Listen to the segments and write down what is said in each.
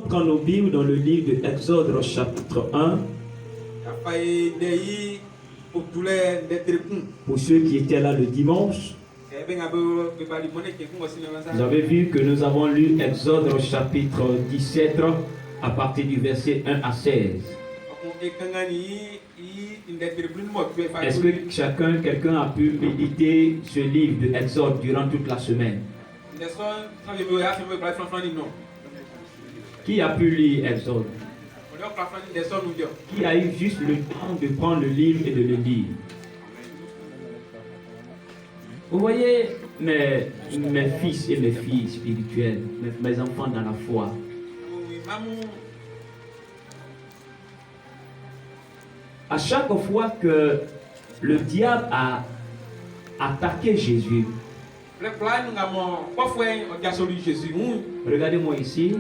Prends nos Bibles dans le livre de Exode au chapitre 1. Pour ceux qui étaient là le dimanche, vous avez vu que nous avons lu Exode au chapitre 17 à partir du verset 1 à 16. Est-ce que quelqu'un a pu méditer ce livre de Exode durant toute la semaine? Qui a pu lire Exode? Qui a eu juste le temps de prendre le livre et de le lire? Vous voyez mes fils et mes filles spirituelles, mes enfants dans la foi. À chaque fois que le diable a attaqué Jésus, regardez-moi ici,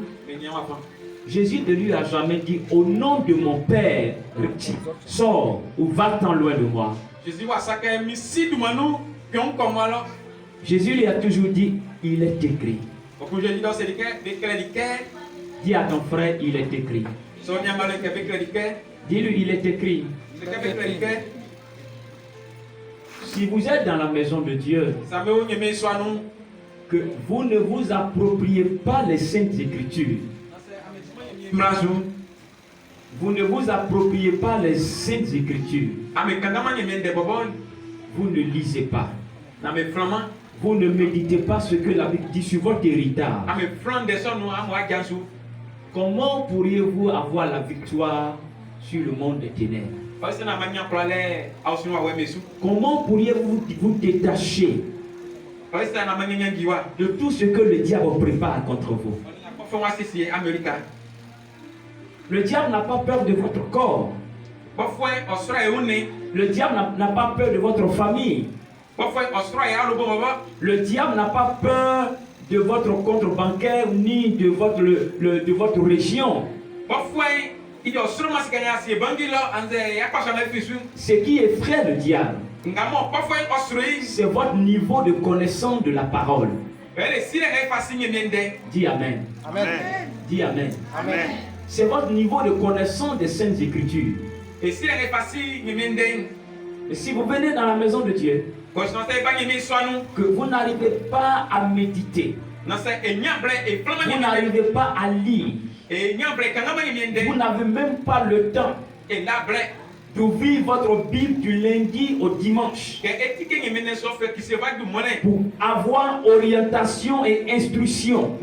Jésus ne lui a jamais dit au nom de mon Père, sors ou va-t'en loin de moi. Jésus lui a toujours dit, il est écrit. Dis à ton frère, il est écrit. Dis-lui, il est écrit. Si vous êtes dans la maison de Dieu, que vous ne vous appropriez pas les Saintes Écritures, vous ne vous appropriez pas les Saintes Écritures, vous ne lisez pas, vous ne méditez pas ce que la Bible dit sur votre héritage, comment pourriez-vous avoir la victoire sur le monde des ténèbres? Comment pourriez-vous vous détacher de tout ce que le diable prépare contre vous? Le diable n'a pas peur de votre corps. Le diable n'a pas peur de votre famille. Le diable n'a pas peur de votre compte bancaire ni de votre région. Ce qui effraie le diable, c'est votre niveau de connaissance de la parole. Dis Amen. Amen. Dis Amen. Amen. C'est votre niveau de connaissance des Saintes Écritures. Et si vous venez dans la maison de Dieu, que vous n'arrivez pas à méditer, vous n'arrivez pas à lire, vous n'avez même pas le temps d'ouvrir votre Bible du lundi au dimanche pour avoir orientation et instruction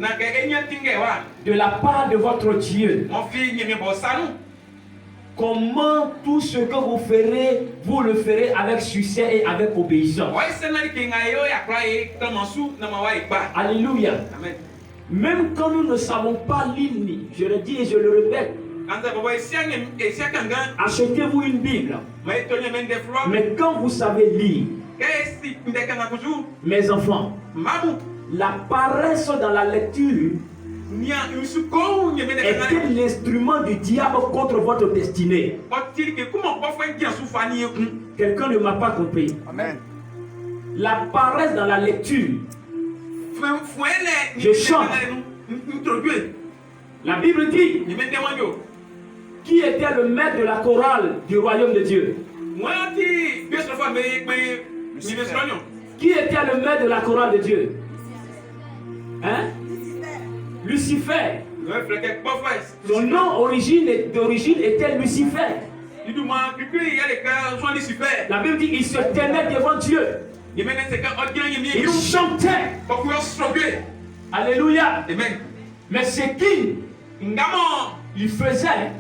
de la part de votre Dieu. Comment tout ce que vous ferez, vous le ferez avec succès et avec obéissance. Alléluia. Amen. Même quand nous ne savons pas lire, je le dis et je le répète, achetez-vous une Bible. Mais quand vous savez lire, mes enfants, la paresse dans la lecture est l'instrument du diable contre votre destinée. Quelqu'un ne m'a pas compris. Amen. La paresse dans la lecture. Je chante. La Bible dit, qui était le maître de la chorale du royaume de Dieu? Qui était le maître de la chorale de Dieu? Hein? Lucifer. Son nom d'origine était Lucifer. La Bible dit qu'il se tenait devant Dieu. Il chantait. Alléluia. Mais ce qu'il faisait,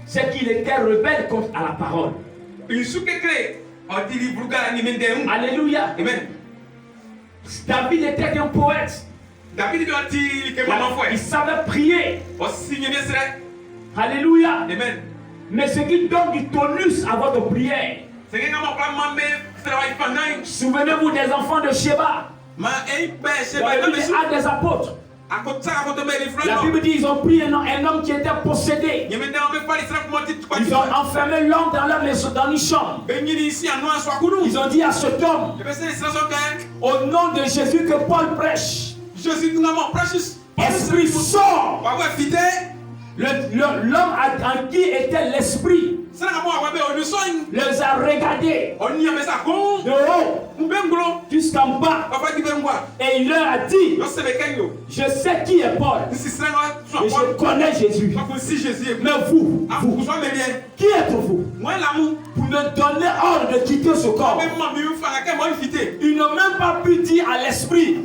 c'est qu'il était rebelle contre la parole. Alléluia. David était un poète. Il savait prier. Alléluia. Mais ce qui donne du tonus à votre prière, souvenez-vous des enfants de Sheba, des apôtres. La Bible dit qu'ils ont pris un homme qui était possédé. Ils ont enfermé l'homme dans la maison, dans une chambre. Ils ont dit à cet homme, au nom de Jésus que Paul prêche, Esprit sort. L'homme en qui était l'esprit les a regardés de haut jusqu'en bas et il leur a dit, je sais qui est Paul et je connais Jésus, mais vous, qui êtes-vous pour me donner ordre de quitter ce corps? Ils n'ont même pas pu dire à l'esprit,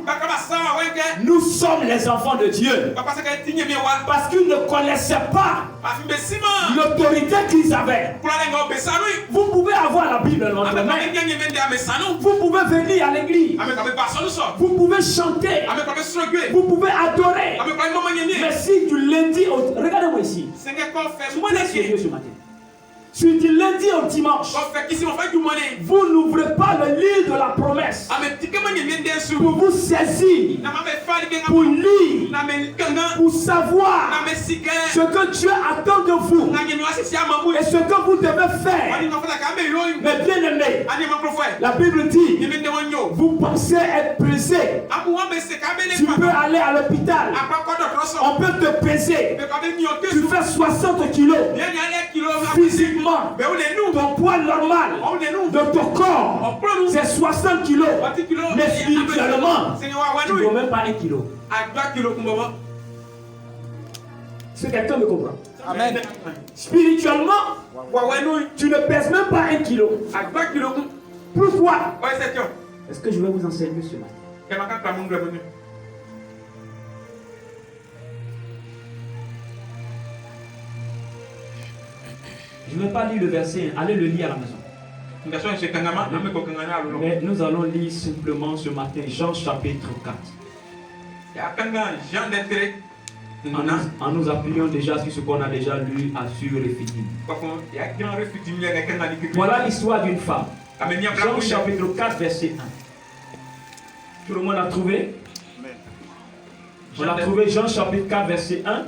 nous sommes les enfants de Dieu, parce qu'ils ne connaissaient pas l'autorité qu'ils avaient. Vous pouvez avoir la Bible dans votre main, vous pouvez venir à l'église, vous pouvez chanter, vous pouvez adorer, mais si du lundi au... Regardez-moi ici, ce matin. Si du lundi au dimanche, vous n'ouvrez pas le livre de la promesse pour vous saisir, pour lire, pour savoir ce que Dieu attend de vous et ce que vous devez faire. Mais bien aimé, la Bible dit, vous pensez être pesé, tu peux aller à l'hôpital, on peut te peser, tu fais 60 kilos, physiquement, ton poids normal de ton corps, c'est 60 kilos. Mais spirituellement, tu ne veux même pas 1 kilo. Est-ce que quelqu'un me comprend? Amen. Spirituellement, tu ne pèses même pas 1 kilo. Pourquoi? Est-ce que je vais vous enseigner ce matin? Je ne vais pas lire le verset, allez le lire à la maison. Mais nous allons lire simplement ce matin Jean chapitre 4. En nous appuyant déjà sur ce qu'on a déjà lu sur les Rephidim. Voilà l'histoire d'une femme. Jean chapitre 4 verset 1. Tout le monde a trouvé? On a trouvé Jean chapitre 4 verset 1.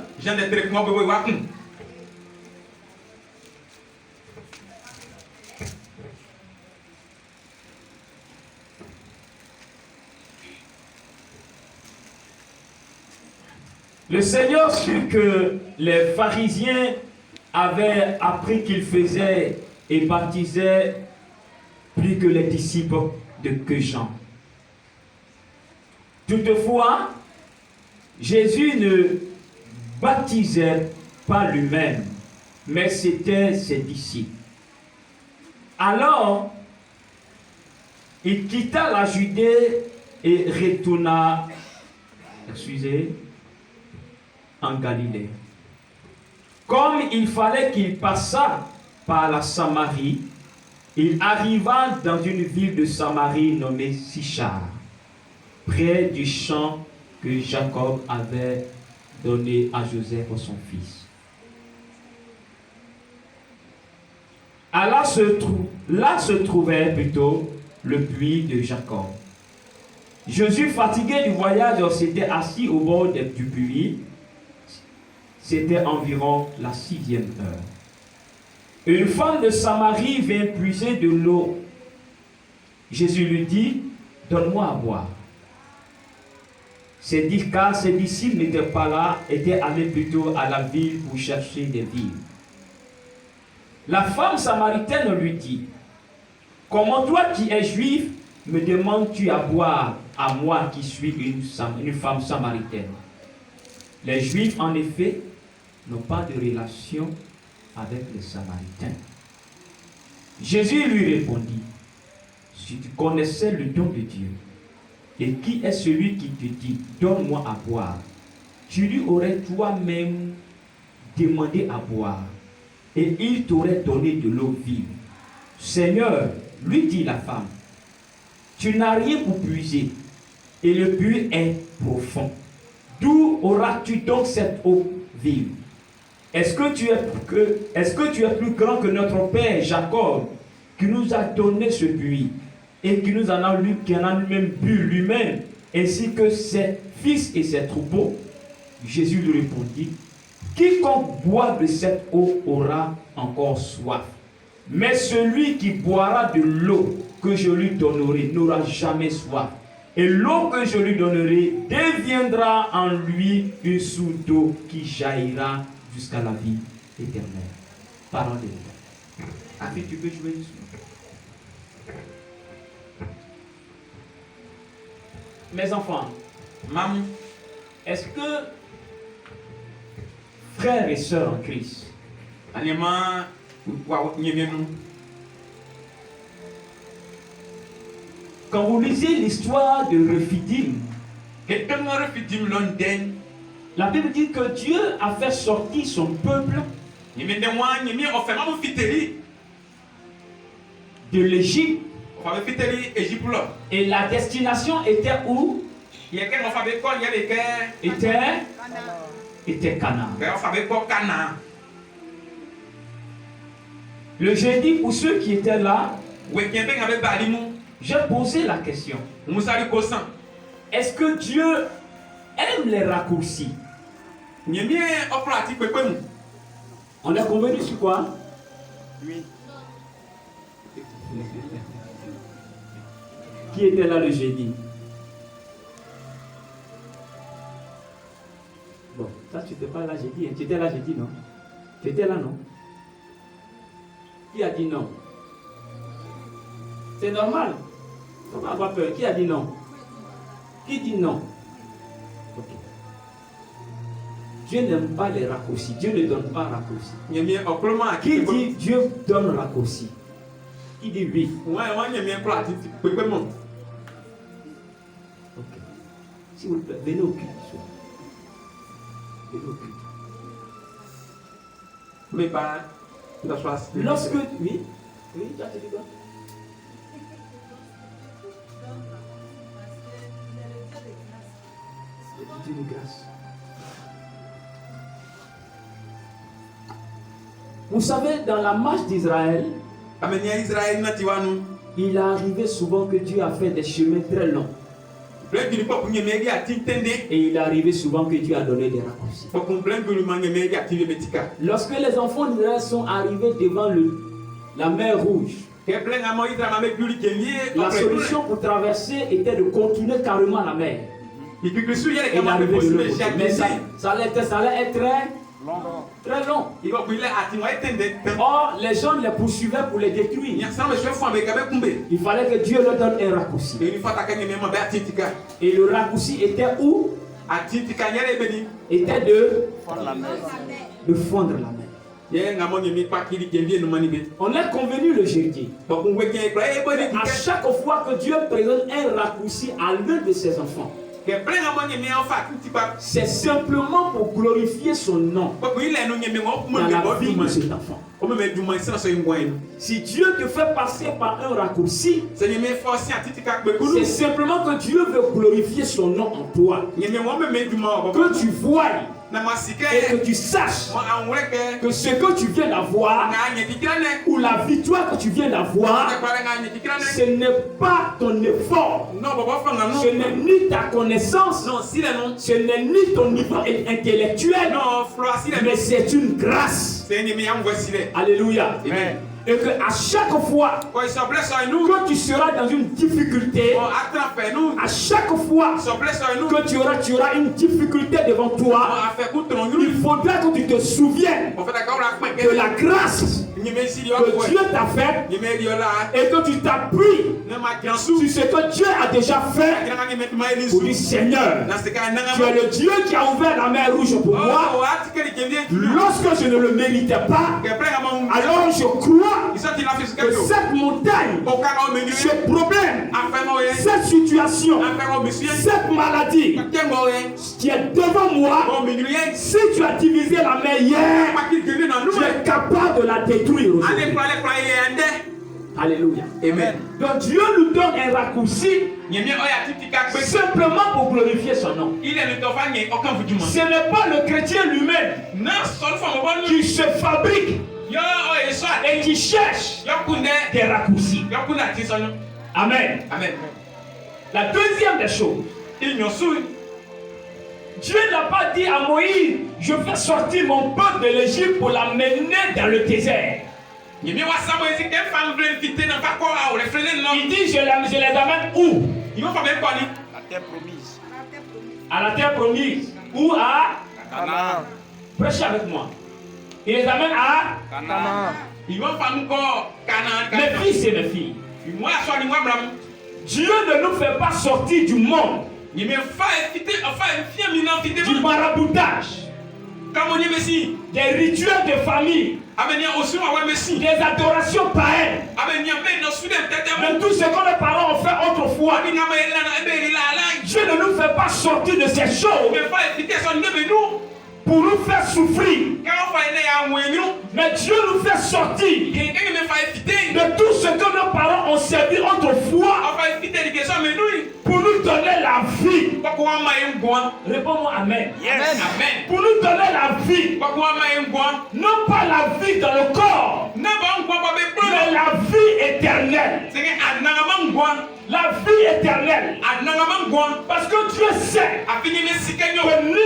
Le Seigneur sut que les pharisiens avaient appris qu'il faisait et baptisait plus que les disciples que Jean. Toutefois, Jésus ne baptisait pas lui-même, mais c'était ses disciples. Alors, il quitta la Judée et retourna, en Galilée. Comme il fallait qu'il passât par la Samarie, il arriva dans une ville de Samarie nommée Sichar, près du champ que Jacob avait donné à Joseph pour son fils. Là se trouvait plutôt le puits de Jacob. Jésus, fatigué du voyage, s'était assis au bord du puits. C'était environ la 6e heure. Une femme de Samarie vint puiser de l'eau. Jésus lui dit, donne-moi à boire. Car ses disciples n'étaient pas là, étaient allés plutôt à la ville pour chercher des vivres. La femme samaritaine lui dit, comment toi qui es juif, me demandes-tu à boire à moi qui suis une femme samaritaine? Les Juifs, en effet, n'ont pas de relation avec les Samaritains. Jésus lui répondit, si tu connaissais le don de Dieu, et qui est celui qui te dit, donne-moi à boire, tu lui aurais toi-même demandé à boire, et il t'aurait donné de l'eau vive. Seigneur, lui dit la femme, tu n'as rien pour puiser, et le puits est profond. D'où auras-tu donc cette eau vive? Est-ce que tu es plus grand que notre père Jacob, qui nous a donné ce puits, et qui en a lui-même bu lui-même, ainsi que ses fils et ses troupeaux? Jésus lui répondit, quiconque boit de cette eau aura encore soif. Mais celui qui boira de l'eau que je lui donnerai n'aura jamais soif. Et l'eau que je lui donnerai deviendra en lui une source d'eau qui jaillira jusqu'à la vie éternelle. Parole de Dieu. Après, tu peux jouer dessus. Mes enfants, maman, est-ce que frères et sœurs en Christ, quand vous lisez l'histoire de Rephidim, la Bible dit que Dieu a fait sortir son peuple de l'Égypte. Et la destination était où? Était Canaan. Le jeudi, pour ceux qui étaient là, j'ai posé la question. Est-ce que Dieu aime les raccourcis? On est convenu sur quoi? Oui. Qui était là le jeudi? Bon, ça tu n'étais pas là jeudi, hein? Tu étais là jeudi, non? Tu étais là, non? Qui a dit non? C'est normal. Il ne faut pas avoir peur. Qui a dit non? Qui dit non? Ok. Dieu n'aime pas les raccourcis. Dieu ne donne pas raccourcis. Qui dit Dieu donne raccourcis? Qui dit oui? Ok. S'il vous plaît, venez au culte. Venez au culte. Mais pas. Lorsque. Oui? Oui, tu as dit quoi? D'une grâce. Vous savez, dans la marche d'Israël, il est arrivé souvent que Dieu a fait des chemins très longs. Et il est arrivé souvent que Dieu a donné des raccourcis. Lorsque les enfants d'Israël sont arrivés devant la mer Rouge, la solution pour traverser était de continuer carrément la mer. Mais ça allait être très long. Or, les gens les poursuivaient pour les détruire. Il fallait que Dieu leur donne un raccourci. Et le raccourci était où? Était de fondre la mer. On est convenu le jeudi. À chaque fois que Dieu présente un raccourci à l'un de ses enfants, c'est simplement pour glorifier son nom dans la vie de cet enfant. Si Dieu te fait passer par un raccourci, c'est simplement que Dieu veut glorifier son nom en toi. Que tu voies et que tu saches que ce que tu viens d'avoir ou la victoire que tu viens d'avoir, ce n'est pas ton effort, ce n'est ni ta connaissance, ce n'est ni ton niveau intellectuel, mais c'est une grâce. Alléluia. Amen. Et que à chaque fois que tu seras dans une difficulté, à chaque fois que tu auras une difficulté devant toi, il faudra que tu te souviennes de la grâce que Dieu t'a faite et que tu t'appuies sur ce que Dieu a déjà fait pour dire Seigneur, tu es le Dieu qui a ouvert la mer Rouge pour moi. Lorsque je ne le méritais pas, alors je crois que cette montagne, ce problème, cette situation, cette maladie qui est devant moi, si tu as divisé la mer hier, tu es capable de la détruire. Alléluia. Amen. Donc Dieu nous donne un raccourci simplement pour glorifier son nom. Ce n'est pas le chrétien lui-même qui se fabrique et qui cherche des raccourcis. Amen. Amen. La deuxième des choses, Dieu n'a pas dit à Moïse, je vais sortir mon peuple de l'Égypte pour l'amener dans le désert. Il dit, je les amène où? terre promise. À la terre promise. Ou à Canaan. Prêchez avec moi. Il les amène à Canaan. Ils vont faire encore Canaan. mes fils et mes filles. Moi, je suis Abraham. Dieu ne nous fait pas sortir du monde, Il me fait du maraboutage, des rituels de famille, des adorations païennes, de tout ce que les parents ont fait autrefois. Dieu ne nous fait pas sortir de ces choses pour nous faire souffrir. Mais Dieu nous fait sortir de tout ce que nos parents ont servi autrefois pour nous donner la vie. Réponds-moi Amen. Yes. Amen. Pour nous donner la vie. Non pas la vie dans le corps, mais la vie éternelle. La vie éternelle. Parce que Dieu sait que ni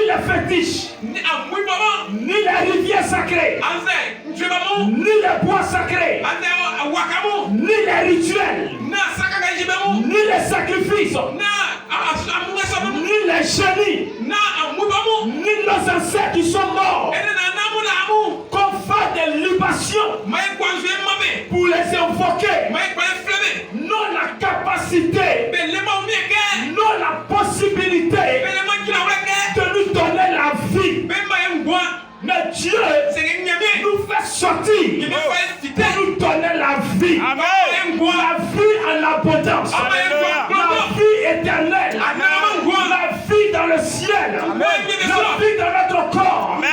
les fétiches, ni les rivières sacrées, ni les bois sacrés, ni les rituels, ni les sacrifices, ni les génies, ni nos ancêtres qui sont morts, qu'on fasse des libations pour les invoquer, non la capacité, non la possibilité de nous donner la vie. Mais Dieu nous fait sortir pour nous donner la vie. Amen. La vie en abondance. Alléluia. La vie éternelle. La vie dans le ciel. Amen. La vie dans notre corps. Amen.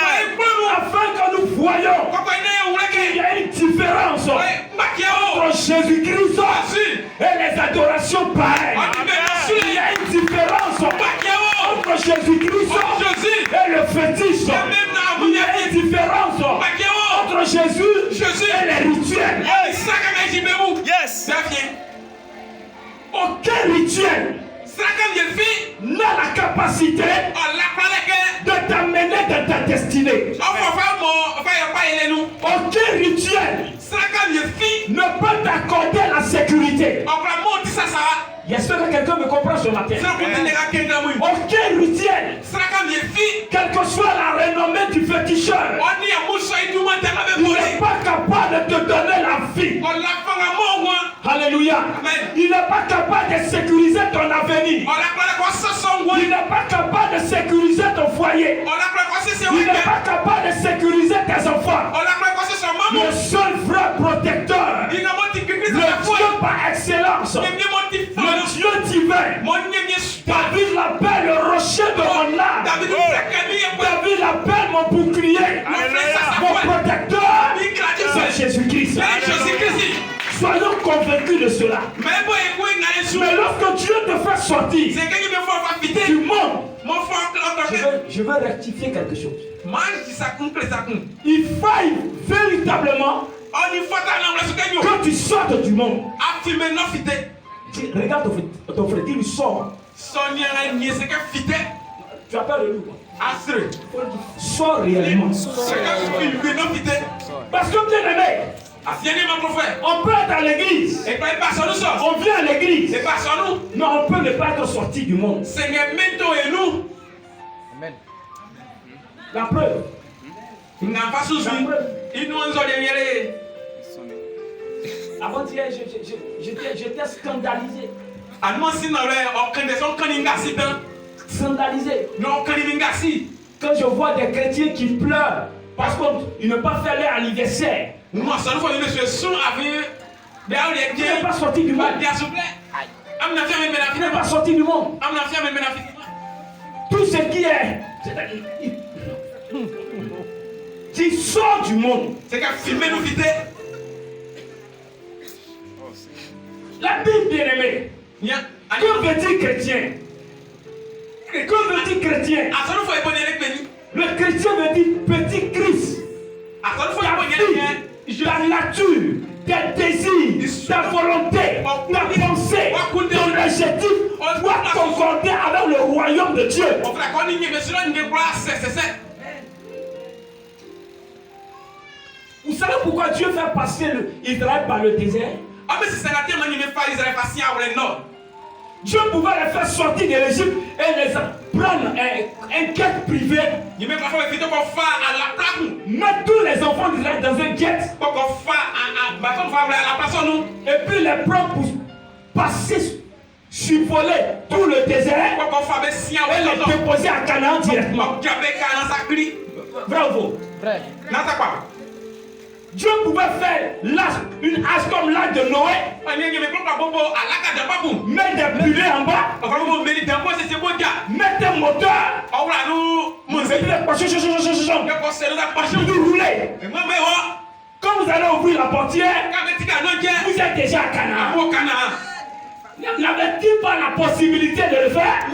Afin que nous voyons qu'il y a une différence entre Jésus-Christ et les adorations païennes. Il y a une différence entre Jésus-Christ et le fétiche. Il y a une différence entre Jésus et les rituels. Yes. Aucun rituel n'a la capacité de t'amener dans ta destinée. Aucun rituel ne peut t'accorder la sécurité. J'espère que quelqu'un me comprend ce matin. Aucun rituel, quelle que soit la renommée du féticheur, il n'est pas capable de te donner la vie. Alléluia. Il n'est pas capable de sécuriser ton avenir. Il n'est pas capable de sécuriser ton foyer. Il n'est pas capable de sécuriser tes enfants. Le seul vrai protecteur, le Dieu par excellence, le Dieu divin. David l'appelle le rocher de mon âme. David l'appelle mon bouclier, mon protecteur. C'est Jésus-Christ. Soyons convaincus de cela. Mais lorsque Dieu te fait sortir du monde, je veux rectifier quelque chose. Il faille véritablement que tu sortes du monde. Regarde ton frère, dis-lui sort. Tu appelles le loup. Sors réellement. Parce que bien aimé, on peut être à l'église. On vient à l'église. Mais on peut ne pas être sorti du monde. Amen. La preuve. Avant-hier, j'étais scandalisé. Scandalisé. Quand je vois des chrétiens qui pleurent parce qu'ils ne peuvent pas faire leur anniversaire. Il n'est pas sorti du monde. Il n'est pas sorti du monde. Tout ce qui est, qui sort du monde. La Bible bien aimée. Que veut dire chrétien? Que veut dire chrétien? Le chrétien veut dire petit Christ. Ta nature, tes désirs, ta volonté, ta pensée, ton objectif doit concorder avec le royaume de Dieu. Vous savez pourquoi Dieu fait passer Israël par le désert? Dieu pouvait les faire sortir de l'Égypte et les prendre un quête privé. Mettre tous les enfants d'Israël dans un quête. Et puis les prendre pour passer, survoler tout le désert et les déposer à Canaan directement. Bravo. Dieu pouvait faire une hache comme l'arche de Noé, mettre des purées en bas, mettre un moteur, et puis rouler. Quand vous allez ouvrir la portière, vous êtes déjà à Canaan. N'avait-il pas la possibilité de le faire?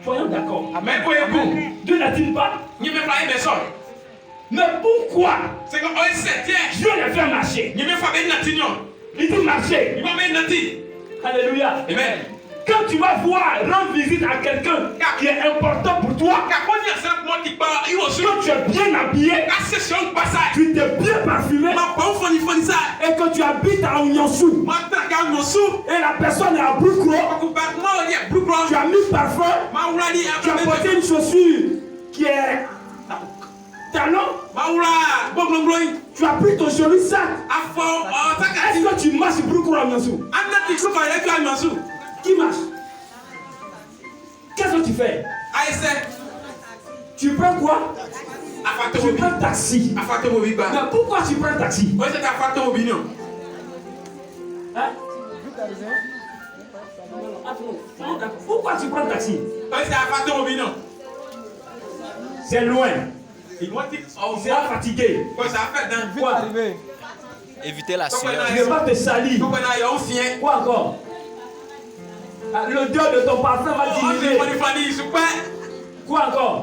Soyons d'accord. Dieu n'a-t-il pas? Mais pourquoi Dieu les fait marcher? Il dit marcher. Alléluia. Amen. Quand tu vas rendre visite à quelqu'un qui est important pour toi, quand tu es bien habillé, tu t'es bien parfumé, et que tu habites à Ounyansou, et la personne est à Broukro, tu as mis parfum, tu as porté une chaussure qui est talon, tu as pris ton joli sac. Est-ce que tu marches Broukro à Ounyansou? Qui marche? Qu'est-ce que tu fais? Tu prends quoi? Tu prends un taxi. Mais pourquoi tu prends un taxi? Hein? Pourquoi tu prends un taxi? C'est loin. C'est fatigué. Quoi? Éviter la sueur. Tu ne veux pas te salir. Quoi encore? L'odeur de ton parfum va diminuer. Quoi encore?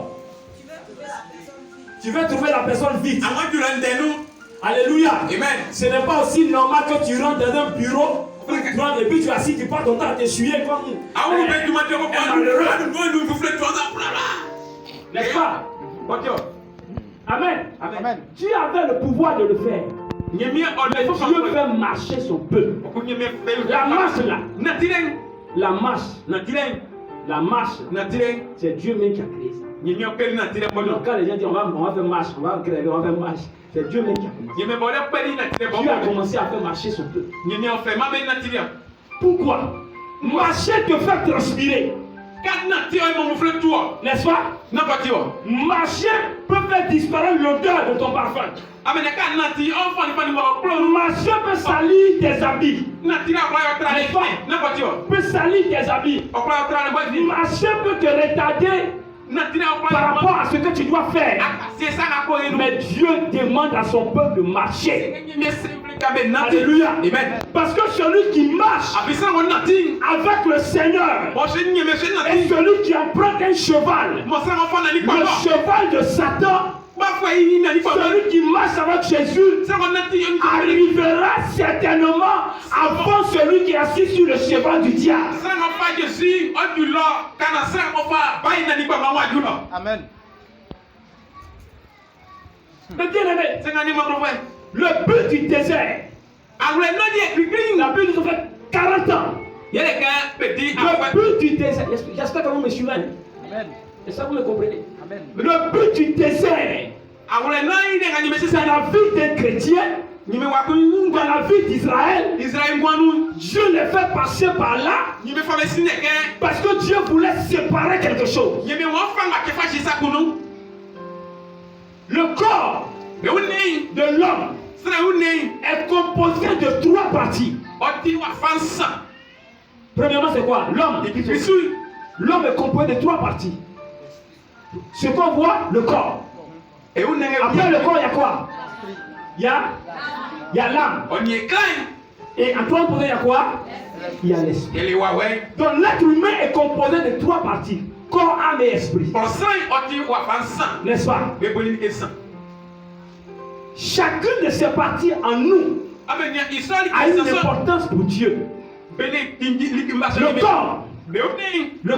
Tu veux trouver la personne vite. Alléluia. Amen. Ce n'est pas aussi normal que tu rentres dans un bureau et puis tu assis, tu passes ton temps à t'essuyer comme n'est-ce pas? Amen. Amen. Dieu avait le pouvoir de le faire. Mais Dieu fait marcher son peuple. La marche là. La marche, c'est Dieu même qui a créé ça. Quand les gens disent on va faire marche, on va faire marche, c'est Dieu même qui a créé ça. Dieu a commencé à faire marcher son peuple. Pourquoi? Marcher te fait transpirer. N'est-ce pas? Marcher peut faire disparaître l'odeur de ton parfum. Marcher peut salir tes habits. Peut salir tes habits. Marcher peut te retarder par rapport à ce que tu dois faire. Mais Dieu demande à son peuple de marcher. Alléluia. Parce que celui qui marche avec le Seigneur est celui qui emprunte un cheval. Le cheval de Satan. Celui qui marche avec Jésus arrivera certainement avant celui qui est assis sur le cheval du diable. Amen. Mais bien aimé, le but du désert, la Bible nous a fait 40 ans. Le but du désert, j'espère que vous me suivez. Amen. Est-ce que vous me comprenez? Amen. Le but du désert, c'est la vie des chrétiens, dans la vie d'Israël. Dieu les fait passer par là parce que Dieu voulait séparer quelque chose. Le corps de l'homme est composé de 3 parties. Premièrement, c'est quoi? L'homme. L'homme est composé de 3 parties. Ce qu'on voit, le corps. Après le corps, il y a quoi? Il y a l'âme. Et en trois posé, il y a quoi? Il y a l'esprit. Donc l'être humain est composé de 3 parties. Corps, âme et esprit. N'est-ce pas? Chacune de ces parties en nous a une importance pour Dieu. Le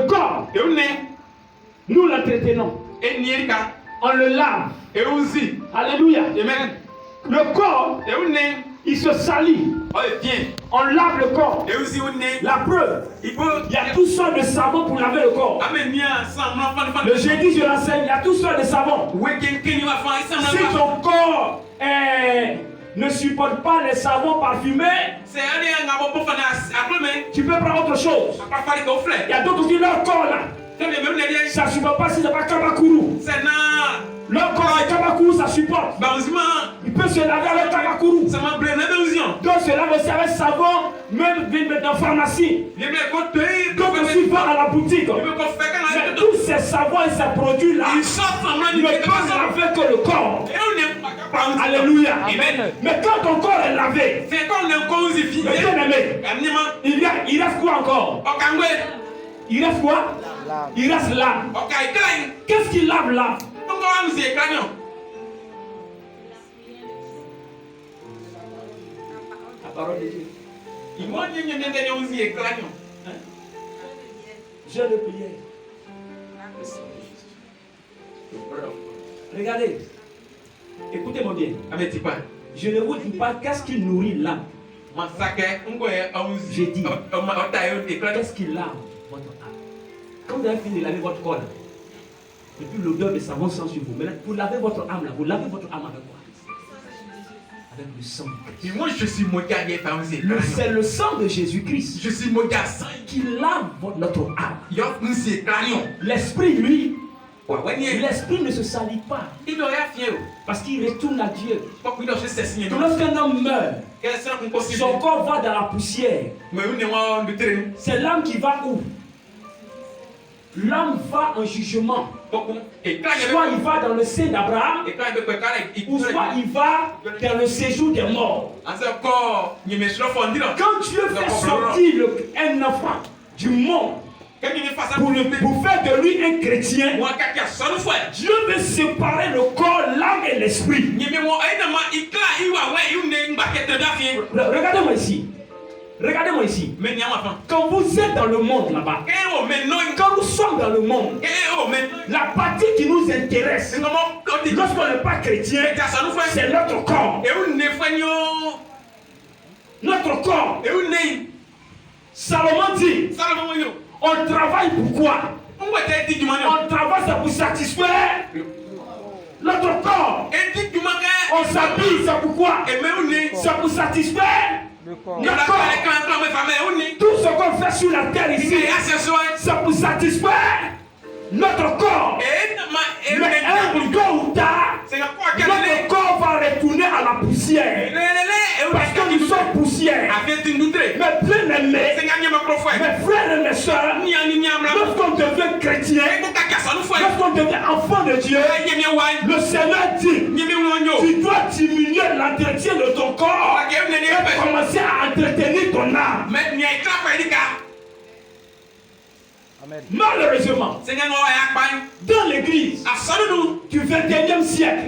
corps, nous l'entretenons. On le lave. Alléluia. Amen. Le corps Il se salit. On lave le corps. La preuve, il y a toutes sortes de savons pour laver le corps. Le jeudi, je l'enseigne, il y a toutes sortes de savons. Si ton corps ne supporte pas les savons parfumés, tu peux prendre autre chose. Il y a d'autres qui leur corps là. Ça ne supporte pas si ce n'est pas Kamakuru. Leur corps avec Kamakuru, ça supporte. Il peut se laver avec Kamakuru. Donc se lave aussi avec savon, même dans la pharmacie. Donc aussi va à la boutique. Mais tous ces savons et ces produits là ne peuvent laver que le corps. Alléluia. Mais quand ton corps est lavé, il reste quoi encore? Il reste quoi? Il reste l'âme. Qu'est-ce qui lave l'âme? La parole de Dieu. Je le prière. Regardez. Écoutez-moi bien. Je ne vous dis pas qu'est-ce qui nourrit l'âme. J'ai dit qu'est-ce qui lave votre âme. Quand vous avez fini de laver votre corps, et puis l'odeur de savon sent sur vous. Maintenant, vous lavez votre âme là. Vous lavez votre âme avec quoi? Avec le sang de Christ. C'est le sang de Jésus-Christ qui lave notre âme. L'esprit, lui, l'esprit ne se salit pas. Parce qu'il retourne à Dieu. Lorsqu'un homme meurt, son corps va dans la poussière. C'est l'âme qui va où? L'âme va en jugement. Soit il va dans le sein d'Abraham, ou soit il va dans le séjour des morts. Quand Dieu fait sortir un enfant du monde pour faire de lui un chrétien, Dieu veut séparer le corps, l'âme et l'esprit. Regardez-moi ici. Regardez-moi ici. Quand vous êtes dans le monde là-bas, quand nous sommes dans le monde, la partie qui nous intéresse, lorsqu'on n'est pas chrétien, c'est notre corps. Notre corps. Salomon dit, on travaille pourquoi? On travaille ça pour satisfaire notre corps. On s'habille ça pourquoi? C'est pour satisfaire notre corps. Tout ce qu'on fait sur la terre ici, c'est pour satisfaire notre corps. Mais un jour ou tard, notre corps va retourner à la poussière. Parce que nous sommes poussière. Mais bien aimés, mes frères et mes soeurs, lorsqu'on devient chrétien, lorsqu'on devient enfant de Dieu, le Seigneur dit, tu dois diminuer l'entretien de ton corps et commencer à entretenir ton âme. Amen. Malheureusement, dans l'église du 21e siècle,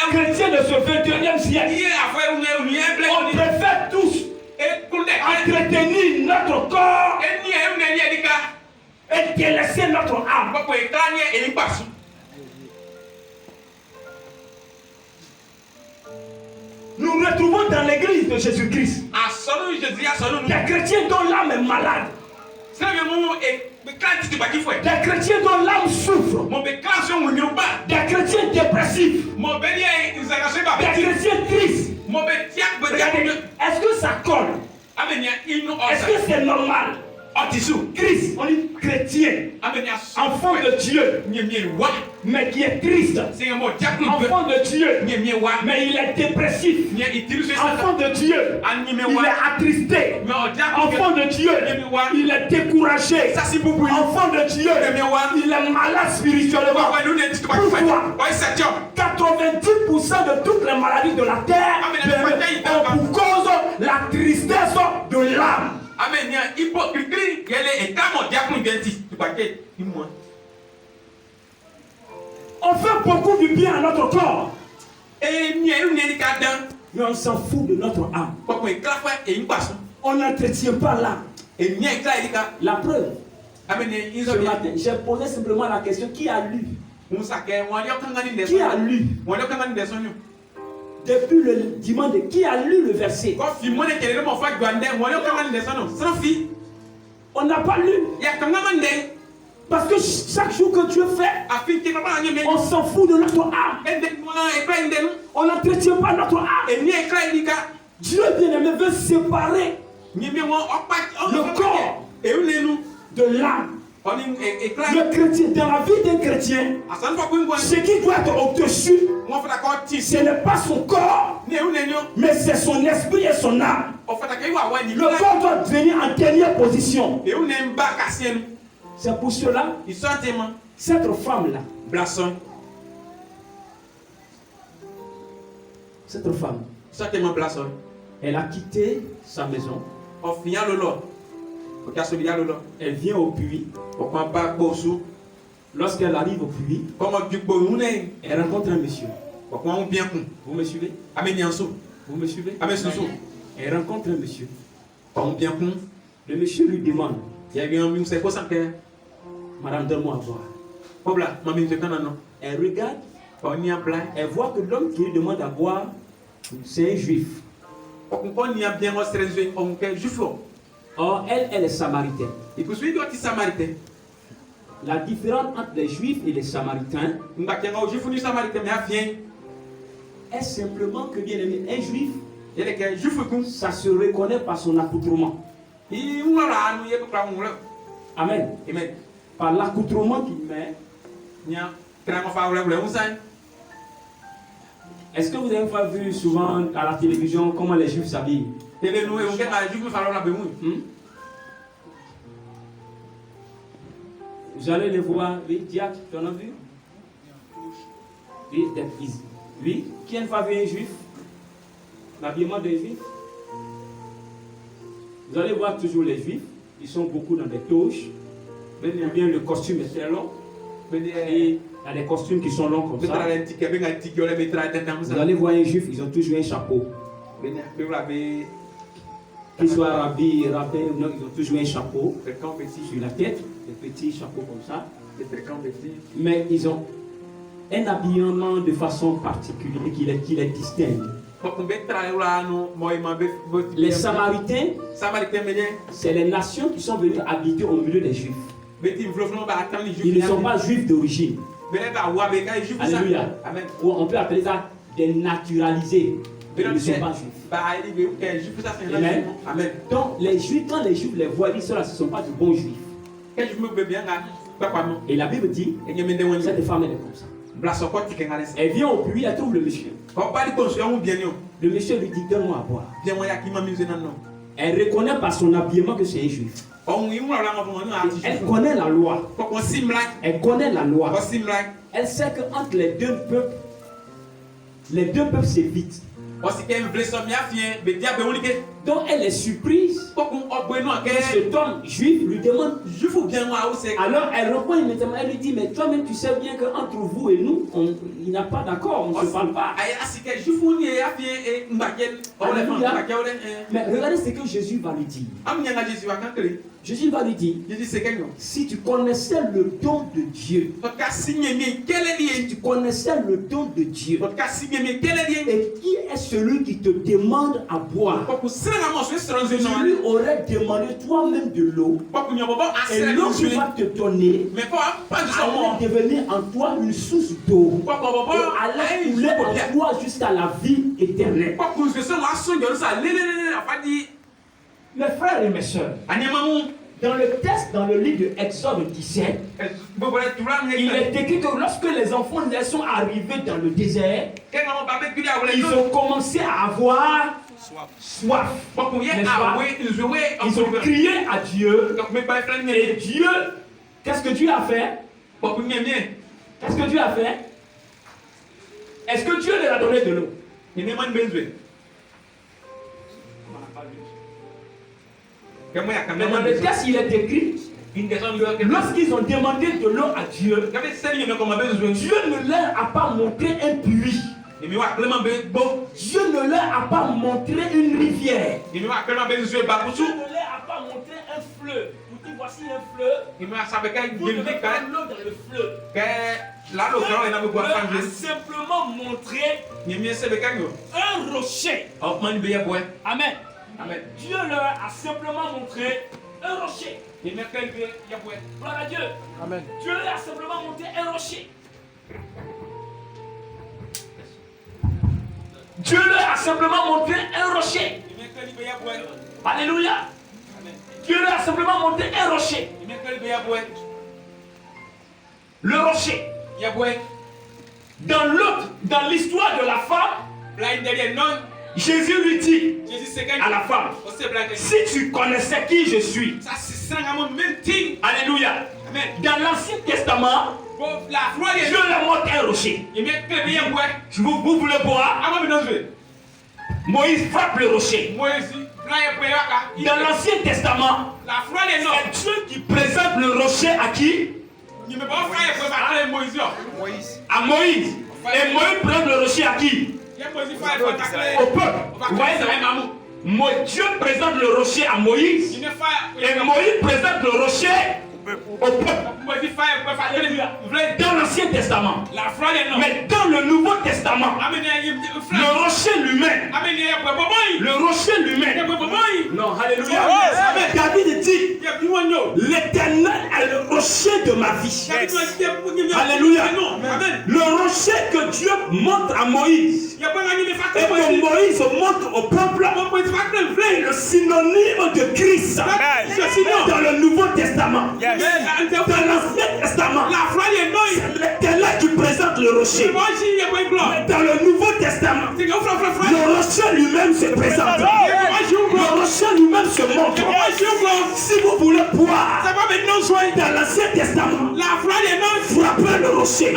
chrétiens de ce 21e siècle, on préfère tous entretenir notre corps et délaisser notre âme. Nous nous retrouvons dans l'église de Jésus-Christ des chrétiens dont l'âme est malade. Des chrétiens dont l'âme souffre. Des chrétiens dépressifs. Des chrétiens tristes. Regardez, est-ce que ça colle? Est-ce que c'est normal? Christ, on dit chrétien, enfant de Dieu, mais qui est triste, enfant de Dieu, mais il est dépressif, enfant de Dieu, il est attristé, enfant de Dieu, il est découragé, enfant de Dieu, il est malade spirituellement. Pourquoi? 90% de toutes les maladies de la terre ont pour cause la tristesse de l'âme. On fait beaucoup de bien à notre corps, mais on s'en fout de notre âme. On n'entretient pas l'âme. La preuve, ce matin, j'ai posé simplement la question: qui a lu? Qui a lu depuis le dimanche, qui a lu le verset? On n'a pas lu. Parce que chaque jour que Dieu fait, on s'en fout de notre âme. On n'entretient pas notre âme. Dieu bien-aimé veut séparer le corps de l'âme. Le chrétien, dans la vie d'un chrétien, ce qui doit être au-dessus, ce n'est pas son corps, mais c'est son esprit et son âme. Le corps doit venir en dernière position. C'est pour cela, cette femme-là, cette femme, elle a quitté sa maison. Elle vient au puits. Lorsqu'elle arrive au puits, elle rencontre un monsieur. Vous me suivez? Vous me suivez? Elle rencontre un monsieur. Le monsieur lui demande, Madame, donne-moi à boire. Elle regarde, elle voit que l'homme qui lui demande à boire, c'est un juif. Or, elle est samaritaine. La différence entre les juifs et les samaritains est simplement que, bien aimé, un juif, ça se reconnaît par son accoutrement. Amen. Par l'accoutrement qu'il met. Est-ce que vous avez pas vu souvent à la télévision comment les juifs s'habillent? Vous allez les voir, oui, Diacre, tu en as vu? Oui, oui, qui a une fois vu un juif? L'habillement des juifs? Vous allez voir toujours les juifs, ils sont beaucoup dans des toches, ou bien le costume est très long, et il y a des costumes qui sont longs comme ça. Vous allez voir un juif, ils ont toujours un chapeau. Qu'ils soient rabbins, non, ils ont toujours un chapeau sur la tête, des petits chapeaux comme ça. Mais ils ont un habillement de façon particulière qui les distingue. Les Samaritains, c'est les nations qui sont venues habiter au milieu des Juifs. Ils ne sont pas juifs d'origine. Alléluia. On peut appeler ça des naturalisés. Ils ne sont pas juifs. Amen. Amen. Donc, les juifs, quand les juifs les voient, ils disent ceux-là, ce ne sont pas de bons juifs. Et la Bible dit, cette femme, elle est comme ça. Elle vient au puits, elle trouve le monsieur. Le monsieur lui dit, donne-moi à boire. Elle reconnaît par son habillement que c'est un juif. Elle connaît la loi. Elle connaît la loi. Elle sait qu'entre les deux peuples s'évitent. Donc elle est surprise que cet homme juif lui demande. Alors elle répond immédiatement, elle lui dit, mais toi-même tu sais bien qu'entre vous et nous, il n'y a pas d'accord, on ne se parle pas. Mais regardez ce que Jésus va lui dire. Jésus va lui dire, si tu connaissais le don de Dieu, si tu connaissais le don de Dieu, et qui est celui qui te demande à boire, tu lui aurais demandé toi-même de l'eau, et l'eau qu'il va te donner allait devenir en toi une source d'eau, et allait couler en toi jusqu'à la vie éternelle. Mes frères et mes soeurs, dans le texte, dans le livre de Exode 17, il est écrit que lorsque les enfants sont arrivés dans le désert, ils ont commencé à avoir soif. Ils ont crié à Dieu. Et Dieu, qu'est-ce que Dieu a fait? Qu'est-ce que Dieu a fait? Est-ce que Dieu leur a donné de l'eau? Mais dans le texte, il est écrit, lorsqu'ils ont demandé de l'eau à Dieu, Dieu ne leur a pas montré un puits. Dieu ne leur a pas montré une rivière. Dieu ne leur a pas montré un fleuve. Vous dites, voici un fleuve. Vous devez prendre l'eau dans le fleuve. a simplement montré un rocher. Amen. Amen. Dieu leur a simplement montré un rocher. Gloire à Dieu. Amen. Dieu leur a simplement montré un rocher. Dieu leur a simplement montré un rocher. Alléluia. Dieu leur a simplement montré un rocher. Le rocher. Dans l'histoire de la femme, Jésus lui dit à la femme, si tu connaissais qui je suis. Alléluia. Dans l'Ancien Testament, Dieu leur montre un rocher. Vous voulez boire? Moïse frappe le rocher. Dans l'Ancien Testament, c'est Dieu qui présente le rocher à qui? À Moïse. Et Moïse prend le rocher à qui? Au peuple. Vous voyez, Dieu présente le rocher à Moïse. Et Moïse présente le rocher au peuple. Dans l'Ancien Testament. Mais dans le Nouveau Testament, le rocher lui-même. Le rocher lui-même. Non, alléluia. David dit, l'Éternel est le rocher de ma vie. Alléluia. Le rocher que Dieu montre à Moïse et que Moïse montre au peuple est le synonyme de Christ. Dans le Nouveau Testament. Dans l'Ancien Testament, c'est l'Éternel qui présente le rocher. Mais dans le Nouveau Testament, le rocher lui-même se présente. Le rocher lui-même se montre. Si vous voulez boire, dans l'Ancien Testament, frappez le rocher.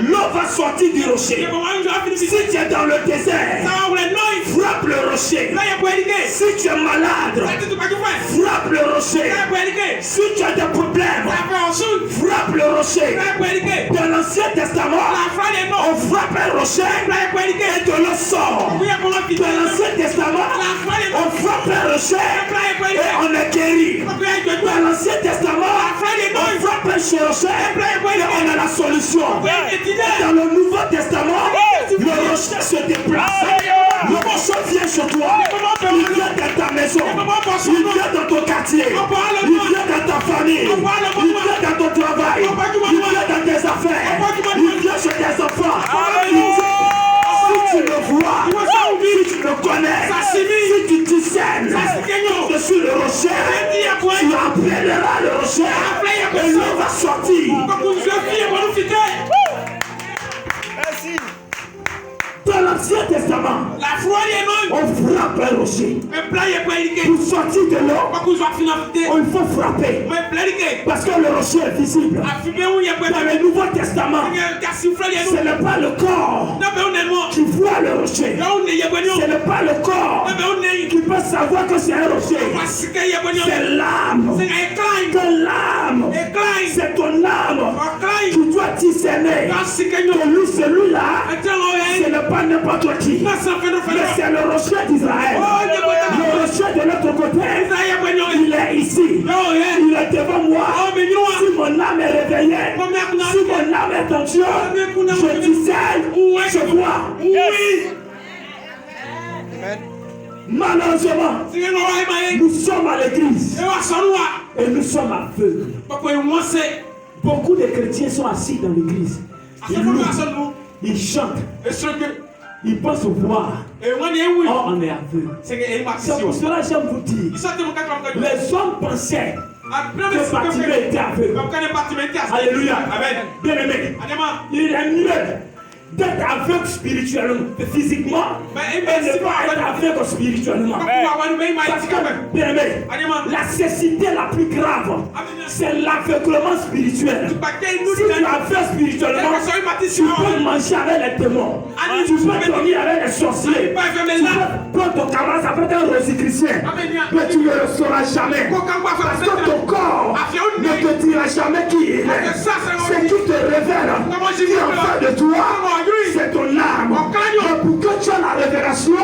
L'eau va sortir du rocher. Si tu es dans le désert, frappe le rocher. Si tu es malade, frappe le rocher. Si tu as des problèmes, frappe le rocher. Dans l'Ancien Testament, on frappe un rocher et de l'eau sort. Dans l'Ancien Testament, on frappe un rocher et on est guéri. Dans l'Ancien Testament, on frappe un rocher et on a la solution. Dans le Nouveau Testament, le rocher se déplace. Le rocher vient chez toi, il vient dans ta maison, il vient dans ton quartier, il vient dans ta famille, il vient dans ton travail, il vient dans tes affaires, il vient chez tes enfants. Si tu le vois, si tu le connais, si tu discernes, je suis le rocher, tu appelleras le rocher et l'eau va sortir. Merci. Dans l'Ancien Testament, on frappe un rocher. Pour sortir de l'eau, il faut frapper. Parce que le rocher est visible. Dans le Nouveau Testament, ce n'est pas le corps qui voit le rocher. Ce n'est pas le corps qui peut savoir que c'est un rocher. C'est l'âme. C'est ton âme. Tu dois discerner que lui, celui-là, ce n'est pas n'importe qui. Mais c'est le rocher d'Israël. Le rocher de l'autre côté, il est ici. Il est devant moi. Si mon âme est réveillée, si mon âme est en Dieu, je discerne, je vois. Malheureusement, nous sommes à l'église et nous sommes aveugles. Beaucoup de chrétiens sont assis dans l'église. Ils louent, ils chantent, ils pensent voir. Or, on est aveugle. C'est pour cela que j'aime vous dire, les hommes pensaient que Bartimée était aveugle. Alléluia. Bien aimé, il est mieux d'être aveugle spirituellement, physiquement, et ne pas être aveugle spirituellement. Parce que, bien aimé, la cécité la plus grave, c'est l'aveuglement spirituel. Si tu es aveugle spirituellement, tu peux manger avec les démons, tu peux dormir avec les sorciers, tu peux prendre ton camarade, ça peut être un rosicrucien, mais tu ne le sauras jamais. Parce que ton corps ne te dira jamais qui il est. C'est qui te révèle, qui est en face de toi. C'est ton âme. Mais pour que tu aies la révélation,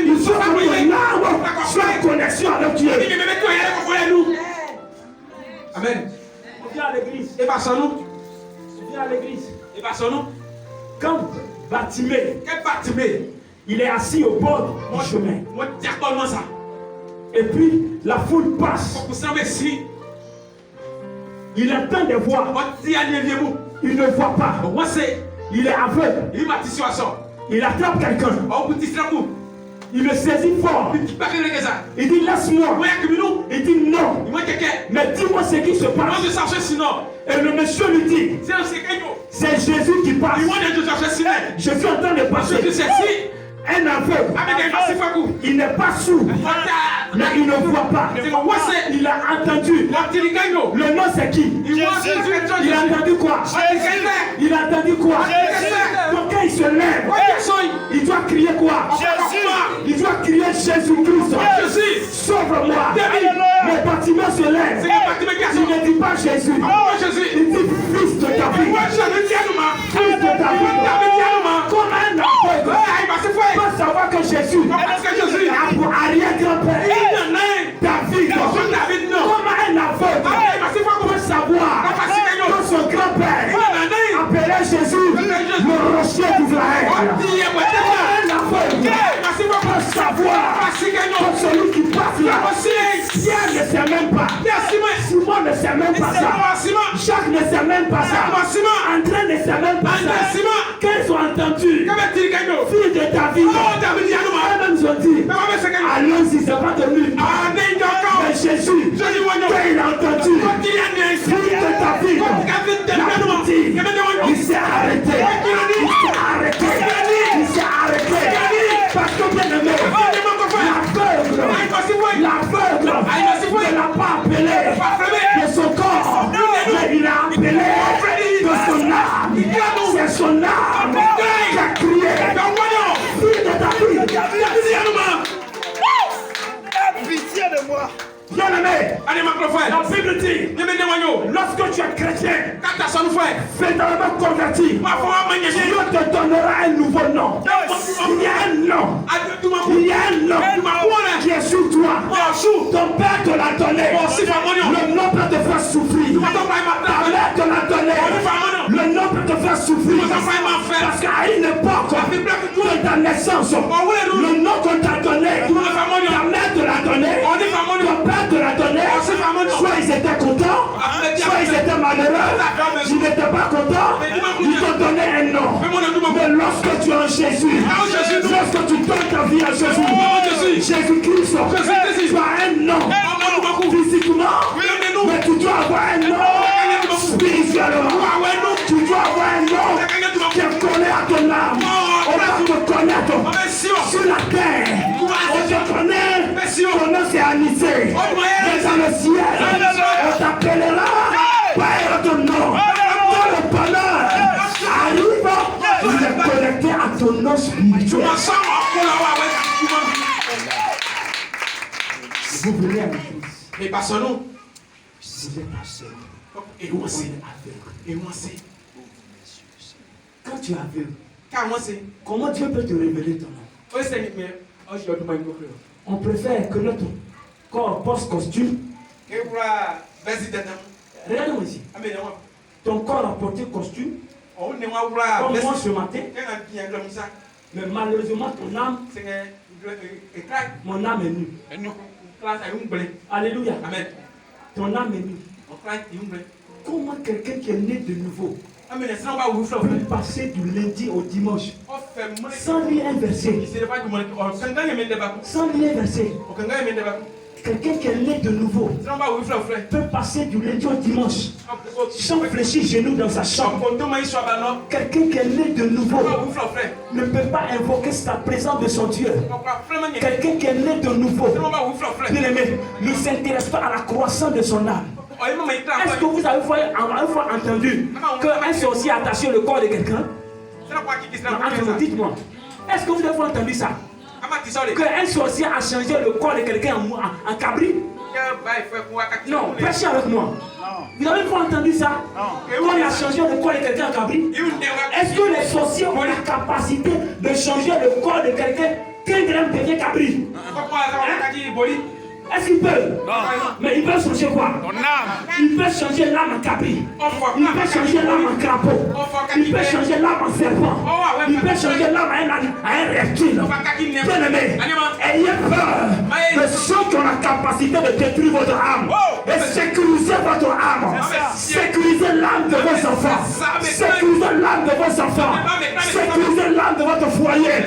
il faut que ton âme soit en connexion avec Dieu. Amen. On vient à l'église. On vient à l'église. Bartimée, il est assis au bord du chemin. Et puis la foule passe. Il entend des voix. Il ne voit pas. Il est aveugle. Il attrape quelqu'un. Il le saisit fort. Il dit laisse-moi. Il dit non. Mais dis-moi ce qui se passe. Et le monsieur lui dit c'est Jésus qui passe. Je suis en train de passer. Un aveugle, il n'est pas sourd, mais il ne voit pas. Il a entendu. Le nom c'est qui? Il a entendu quoi? Il a entendu quoi? Donc quand il se lève, il doit crier quoi? Il doit crier Jésus-Christ. Sauve-moi. Mais Bartimée se lève. Il ne dit pas Jésus. Il dit fils de David. Fils de David. Comme un aveugle peut savoir que Jésus a pour arrière-grand-père David. Comme un aveugle peut savoir que son grand-père appelait Jésus le rocher d'Israël. Un aveugle peut savoir que celui qui passe là, Pierre ne sait même pas, Simon ne sait même pas ça, Jacques ne sait même pas ça, André ne sait même pas ça. Quand ils ont entendu fille de David, eux-mêmes ils ont dit allons-y, c'est pas de lui. Mais Jésus, quand il a entendu fille de David, la dit, il s'est arrêté. Il s'est arrêté. Parce que bien aimé, l'aveugle ne l'a pas appelé de son corps, mais il a appelé de son âme. C'est son âme qui a crié fille de David. Pitié de moi. Bien aimé, la Bible dit, lorsque tu es chrétien, fatalement converti, Dieu te donnera un nouveau nom. Il y a un nom. Il y a un nom qui est sur toi. Ton père te l'a donné. Le nom peut te faire souffrir. Ta mère te l'a donné. Le nom peut te faire souffrir. Parce qu'à une époque de ta naissance, le nom qu'on t'a donné, ta mère te l'a donné, ton père te l'a donné. Soit ils étaient contents, soit ils étaient malheureux. S'ils n'étaient pas contents, ils t'ont donné un nom. Mais lorsque tu es en Jésus, lorsque tu donnes ta vie à Jésus, Jésus-Christ, tu as un nom physiquement, mais tu dois avoir un nom spirituellement. Tu dois avoir un nom qui est collé à ton âme. On va te connaître sur la terre. On te connaît, ton nom c'est Anissé. Mais dans le ciel, on t'appellera par ton nom. Quand le bonheur arrive, il est connecté à ton nom spirituel. Vous venez à l'église. Mais passons-nous. Vous êtes seul. Et moi c'est. Et moi c'est. Quand tu es aveugle, comment Dieu peut te révéler ton nom? On préfère que notre corps porte costume. Regarde-moi ici. Ton corps a porté costume. Comme moi ce matin. Mais malheureusement, ton âme, mon âme est nue. Alléluia. Amen. Ton âme est nue. Comment quelqu'un qui est né de nouveau peut passer du lundi au dimanche sans lire un verset? Sans lire un verset. Quelqu'un qui est né de nouveau peut passer du lundi au dimanche sans fléchir genou dans sa chambre. Quelqu'un qui est né de nouveau ne peut pas invoquer sa présence de son Dieu. Quelqu'un qui est né de nouveau, bien aimé, ne s'intéresse pas à la croissance de son âme. Est-ce que vous avez une fois entendu qu'un sorcier a attaché le corps de quelqu'un? Dites-moi, est-ce que vous avez entendu ça? Qu'un sorcier a changé le corps de quelqu'un en cabri? Non, prêchez avec moi. Vous avez une fois entendu ça? Quand il a changé le corps de quelqu'un en cabri? Est-ce que les sorciers ont la capacité de changer le corps de quelqu'un qu'un grain devient cabri? Est-ce qu'il peut? Non. Mais il peut changer quoi? Ton âme. Il peut changer l'âme en cabri. Il peut changer l'âme en crapaud. Il peut changer l'âme en serpent. Il peut changer l'âme à un reptile. Bien aimé, ayez peur de ceux qui ont la capacité de détruire votre âme. Et sécuriser votre âme. Sécuriser l'âme de vos enfants. Sécuriser l'âme de vos enfants. Sécuriser l'âme de votre foyer.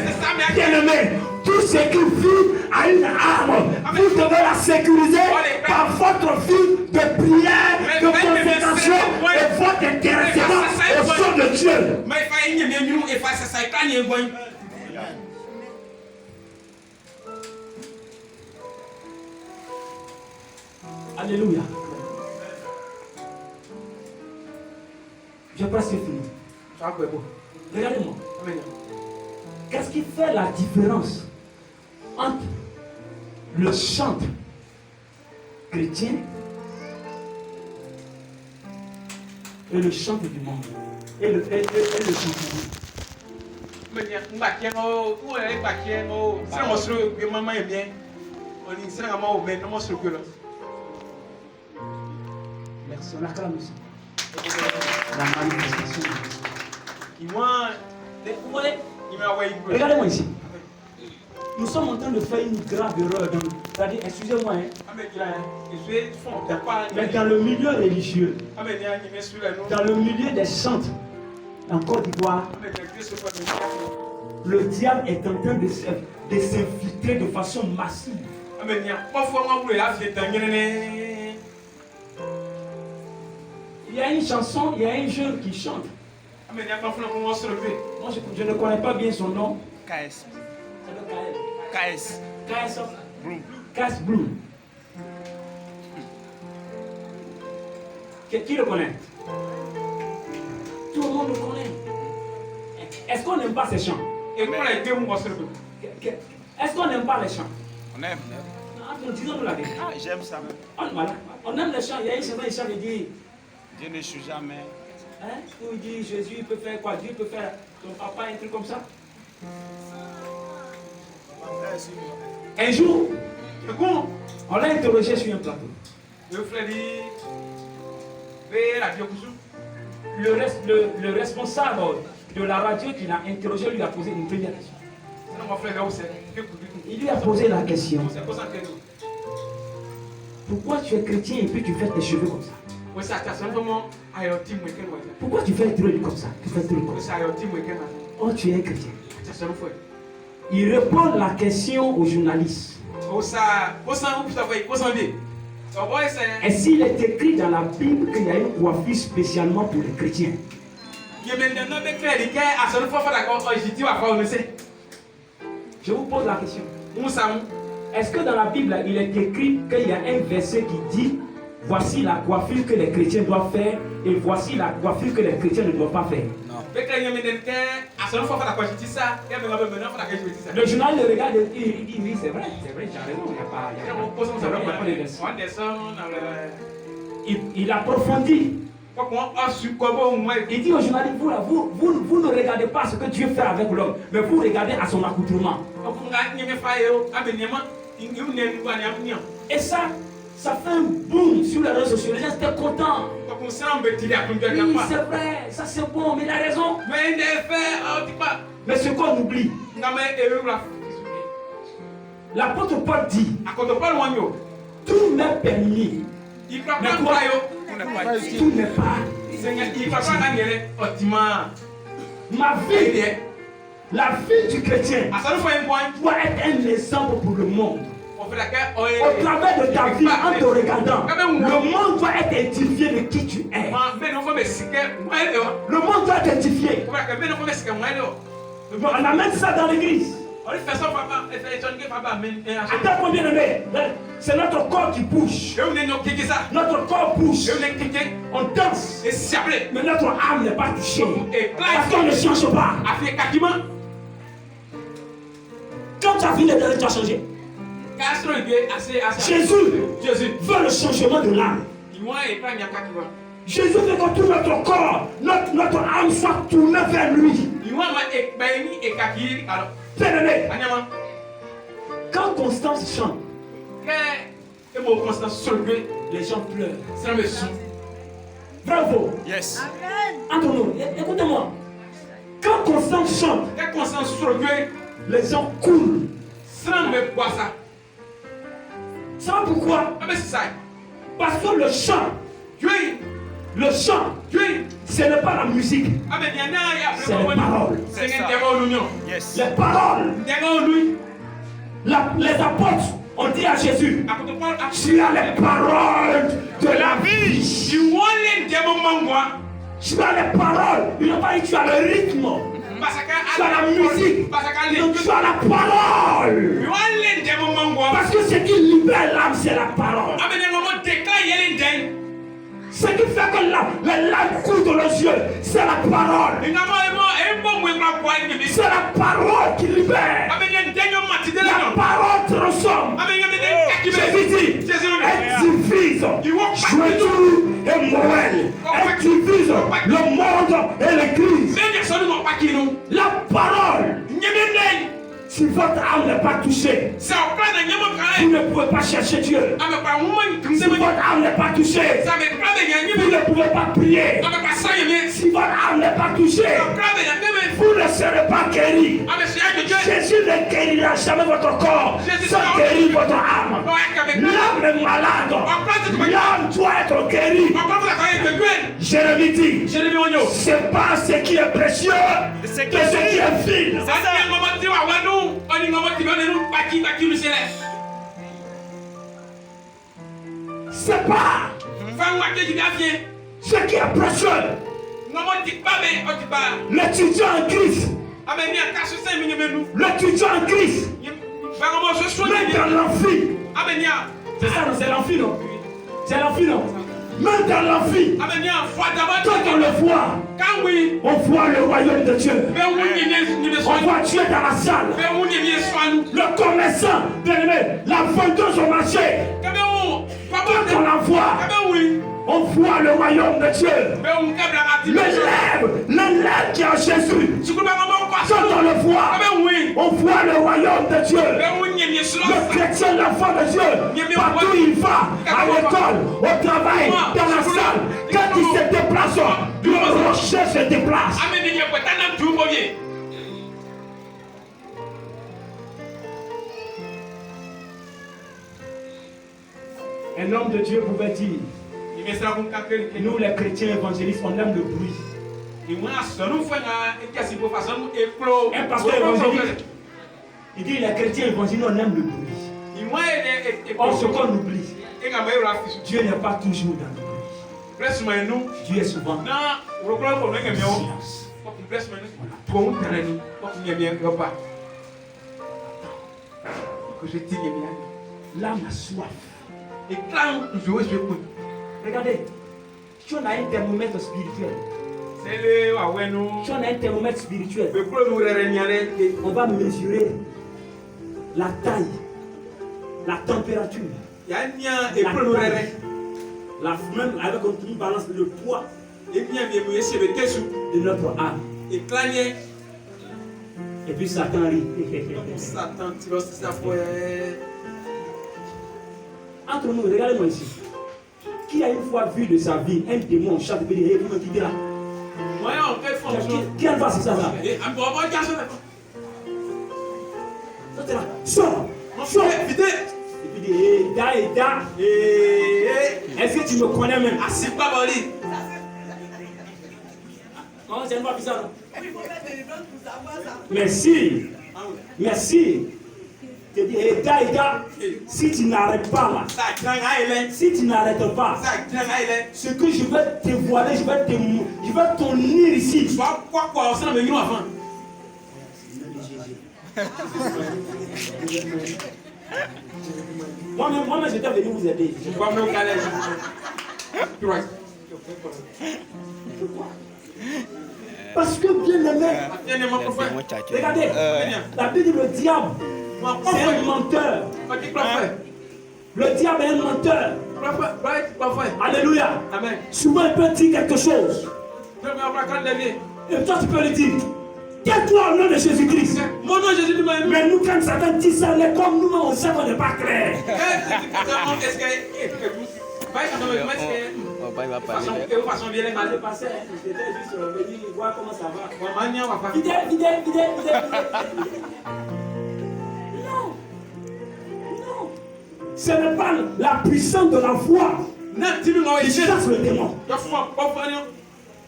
Bien aimé, tout ce qui vit a une âme. Vous devez la sécuriser par votre vie de prière, de consécration et votre intéressement au son de Dieu. Alléluia. J'ai presque fini. Regardez-moi. Qu'est-ce qui fait la différence entre le chant chrétien et le chant du monde et le chant du monde? Merci, on acclame ici. La manifestation. Regardez-moi ici. Nous sommes en train de faire une grave erreur. C'est-à-dire, excusez-moi, mais dans le milieu religieux, dans le milieu des chantes, en Côte d'Ivoire, le diable est en train de s'infiltrer de façon massive. Il y a une chanson, il y a un jeune qui chante. Moi, je ne connais pas bien son nom. KS. KS. KS Blue. KS Blue. Qui le connaît? Tout le monde le connaît. Est-ce qu'on n'aime pas ces chants? Est-ce qu'on n'aime pas les chants? On aime. Disons-nous la vérité. Ah, j'aime ça. Voilà. On aime les chants. Il y a une chanson, il chante, il dit Dieu ne joue jamais. Hein? Où il dit Jésus il peut faire quoi? Dieu peut faire ton papa, un truc comme ça. Un jour, on l'a interrogé sur un plateau. Le responsable de la radio qui l'a interrogé lui a posé une première question. Il lui a posé la question. Pourquoi tu es chrétien et puis tu fais tes cheveux comme ça? Pourquoi tu fais un truc comme ça? Tu fais un truc comme ça. Oh, tu es un chrétien. Il répond la question au journaliste. Et s'il est écrit dans la Bible qu'il y a une coiffure spécialement pour les chrétiens? Je vous pose la question. Est-ce que dans la Bible, il est écrit qu'il y a un verset qui dit voici la coiffure que les chrétiens doivent faire et voici la coiffure que les chrétiens ne doivent pas faire? Non. Le journal le regarde et il dit oui, c'est vrai, j'ai raison, il n'y a pas. Il approfondit. Il dit au journaliste, vous ne regardez pas ce que Dieu fait avec l'homme, mais vous regardez à son accoutrement. Et ça fait un boom sur les réseaux sociaux. Les gens étaient contents. Oui, c'est vrai, ça c'est bon, mais il a raison. Mais ce qu'on oublie, l'apôtre Paul dit, tout m'est permis. Mais quoi? Tout n'est pas. Ma vie, la vie du chrétien doit être un exemple pour le monde. Au travers de ta vie, en te regardant, le monde doit être édifié de qui tu es. Le monde doit être édifié. On amène ça dans l'église. Attends, bien aimé, c'est notre corps qui bouge. Notre corps bouge. On danse. Mais notre âme n'est pas touchée. Parce qu'on ne change pas. Quand tu as fini de donner, tu as changé. Jésus veut le changement de l'âme. Jésus veut que tout notre corps, notre âme soit tournée vers lui. Bien aimé, quand Constance chante, Et mon Constance soulevé, les gens pleurent. Ça me sou. Bravo. Yes. Antonio, écoutez-moi. Quand Constance chante, Quand Constance soulevé, les gens coulent. ça me boit ça. Ça pourquoi? Ah mais c'est ça. Parce que le chant, Oui. le chant, Oui. ce n'est pas la musique, Ah mais il y en a, il y a c'est les paroles. C'est un terreau l'union. Yes. Les paroles. Terreau lui. Les apôtres ont dit à Jésus, À côté de Paul, tu as les paroles de la vie. tu vois les démons mangois. Tu as les paroles. Ils n'ont pas dit tu as le rythme. Parce Tu as la musique. Parce Donc tu as la parole. tu vois les démons mangois. Parce que ce qui libère l'âme, c'est la parole. Ah mais les moments déclarent les démons. Ce qui fait que les larmes coulent dans les yeux, c'est la parole. C'est la parole qui libère. La parole transforme. Jésus dit, elle divise Joël et Moël. Elle divise le monde et l'église. La parole. Si votre âme n'est pas touchée, vous ne pouvez pas chercher Dieu. Si votre âme n'est pas touchée, vous ne pouvez pas prier. Si votre âme n'est pas touchée, vous ne serez pas guéri. Jésus ne guérira jamais votre corps, sans guérir votre âme. L'âme est malade. L'âme doit être guérie. Jérémie dit, c'est pas ce qui est précieux, que ce qui est vil. C'est pas ce qui est précieux. L'étudiant en Christ. L'étudiant en Christ. Même dans l'amphi. C'est ça, c'est l'amphi, non? C'est l'amphi, non? Même dans l'amphi. Quand on le voit, on voit le royaume de Dieu. On voit Dieu dans la salle. Le commerçant, la vendeuse au marché. Quand on la voit, on voit le royaume de Dieu. L'élève qui est en Jésus. Quand on le voit, on voit le royaume de Dieu. Le chrétien, l'enfant de Dieu, partout où il va, à l'école, au travail, dans la salle, quand il se déplace, le rocher se déplace. Un homme de Dieu pouvait dire, nous les chrétiens évangélistes, on aime le bruit. Un pasteur évangéliste, il dit les chrétiens évangélistes, on aime le bruit. Or, ce qu'on oublie, Dieu n'est pas toujours dans le bruit. Dieu est souvent dans le silence. L'âme a soif. Regardez, tu as un thermomètre spirituel. Tu as un thermomètre spirituel. On va mesurer la taille, la température, même avec une balance le poids de notre âme. Et puis Satan rit. Entre nous, regardez-moi ici. Qui a une fois vu de sa vie un démon chaque veut dire, vous me quittez là. Quelle va c'est ça là? Sors, sors. Et puis dit, est-ce que tu me connais même? Non, c'est une voix bizarre. Merci. Merci. Je dis, si tu n'arrêtes pas là, si tu n'arrêtes pas, ce que je vais te dévoiler, je vais t'unir ici. Moi-même, j'étais venu vous aider. Parce que bien aimé, regardez, la Bible dit le diable, c'est un menteur. Le diable est un menteur. Alléluia. Amen. Souvent, il peut dire quelque chose. Et toi, tu peux lui dire, tais-toi au nom de Jésus-Christ. Mon nom Jésus, Mais Mais nous, quand Satan dit ça, les comme nous, on sait qu'on n'est pas clair. Façon bien les passé, j'étais juste venu voir comment ça va. Fidèle. Non. Ce n'est pas la puissance de la foi qui chasse le démon.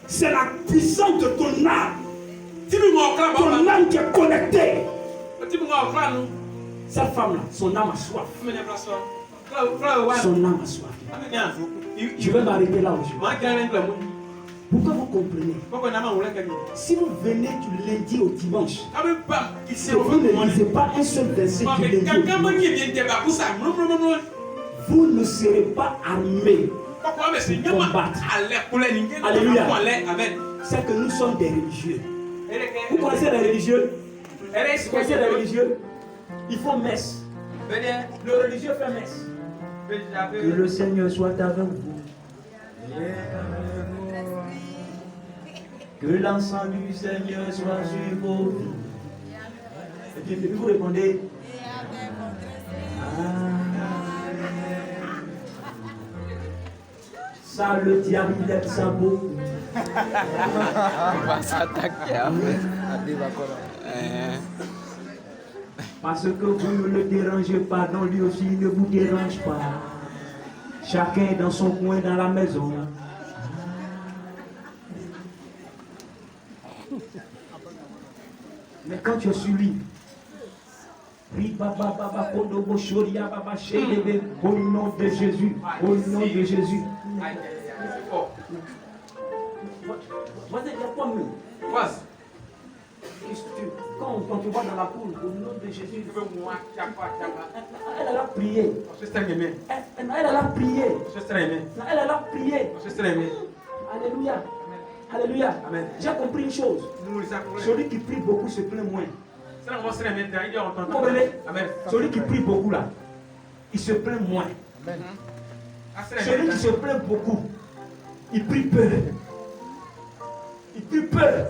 C'est la puissance de ton âme. Ton âme qui est connectée. Cette femme-là, son âme a soif. Son âme a soif. Je vais m'arrêter là aujourd'hui. Pourquoi vous comprenez? Si vous venez du lundi au dimanche, vous ne lisez pas un seul verset du lundi au dimanche, vous ne serez pas armés pour combattre. Alléluia. C'est que nous sommes des religieux. Vous connaissez les religieux? Vous connaissez les religieux? Il faut messe. Le religieux fait messe. Que le Seigneur soit avec vous. Que l'encens du Seigneur soit sur vos vies. Et puis vous répondez. Ça, le diable, il aime ça beaucoup. On va s'attaquer après. Parce que vous ne le dérangez pas, non, lui aussi ne vous dérange pas. Chacun est dans son coin dans la maison. Mais quand tu es sur lui, au nom de Jésus, au nom de Jésus. Quand tu vas dans la cour, au nom de Jésus, elle a prié. Elle a prié. Elle a prié. Alléluia. Alléluia. J'ai compris une chose. Celui qui prie beaucoup se plaint moins. Celui qui prie beaucoup là, il se plaint moins. Celui qui se plaint beaucoup, il prie peu. Il prie peu.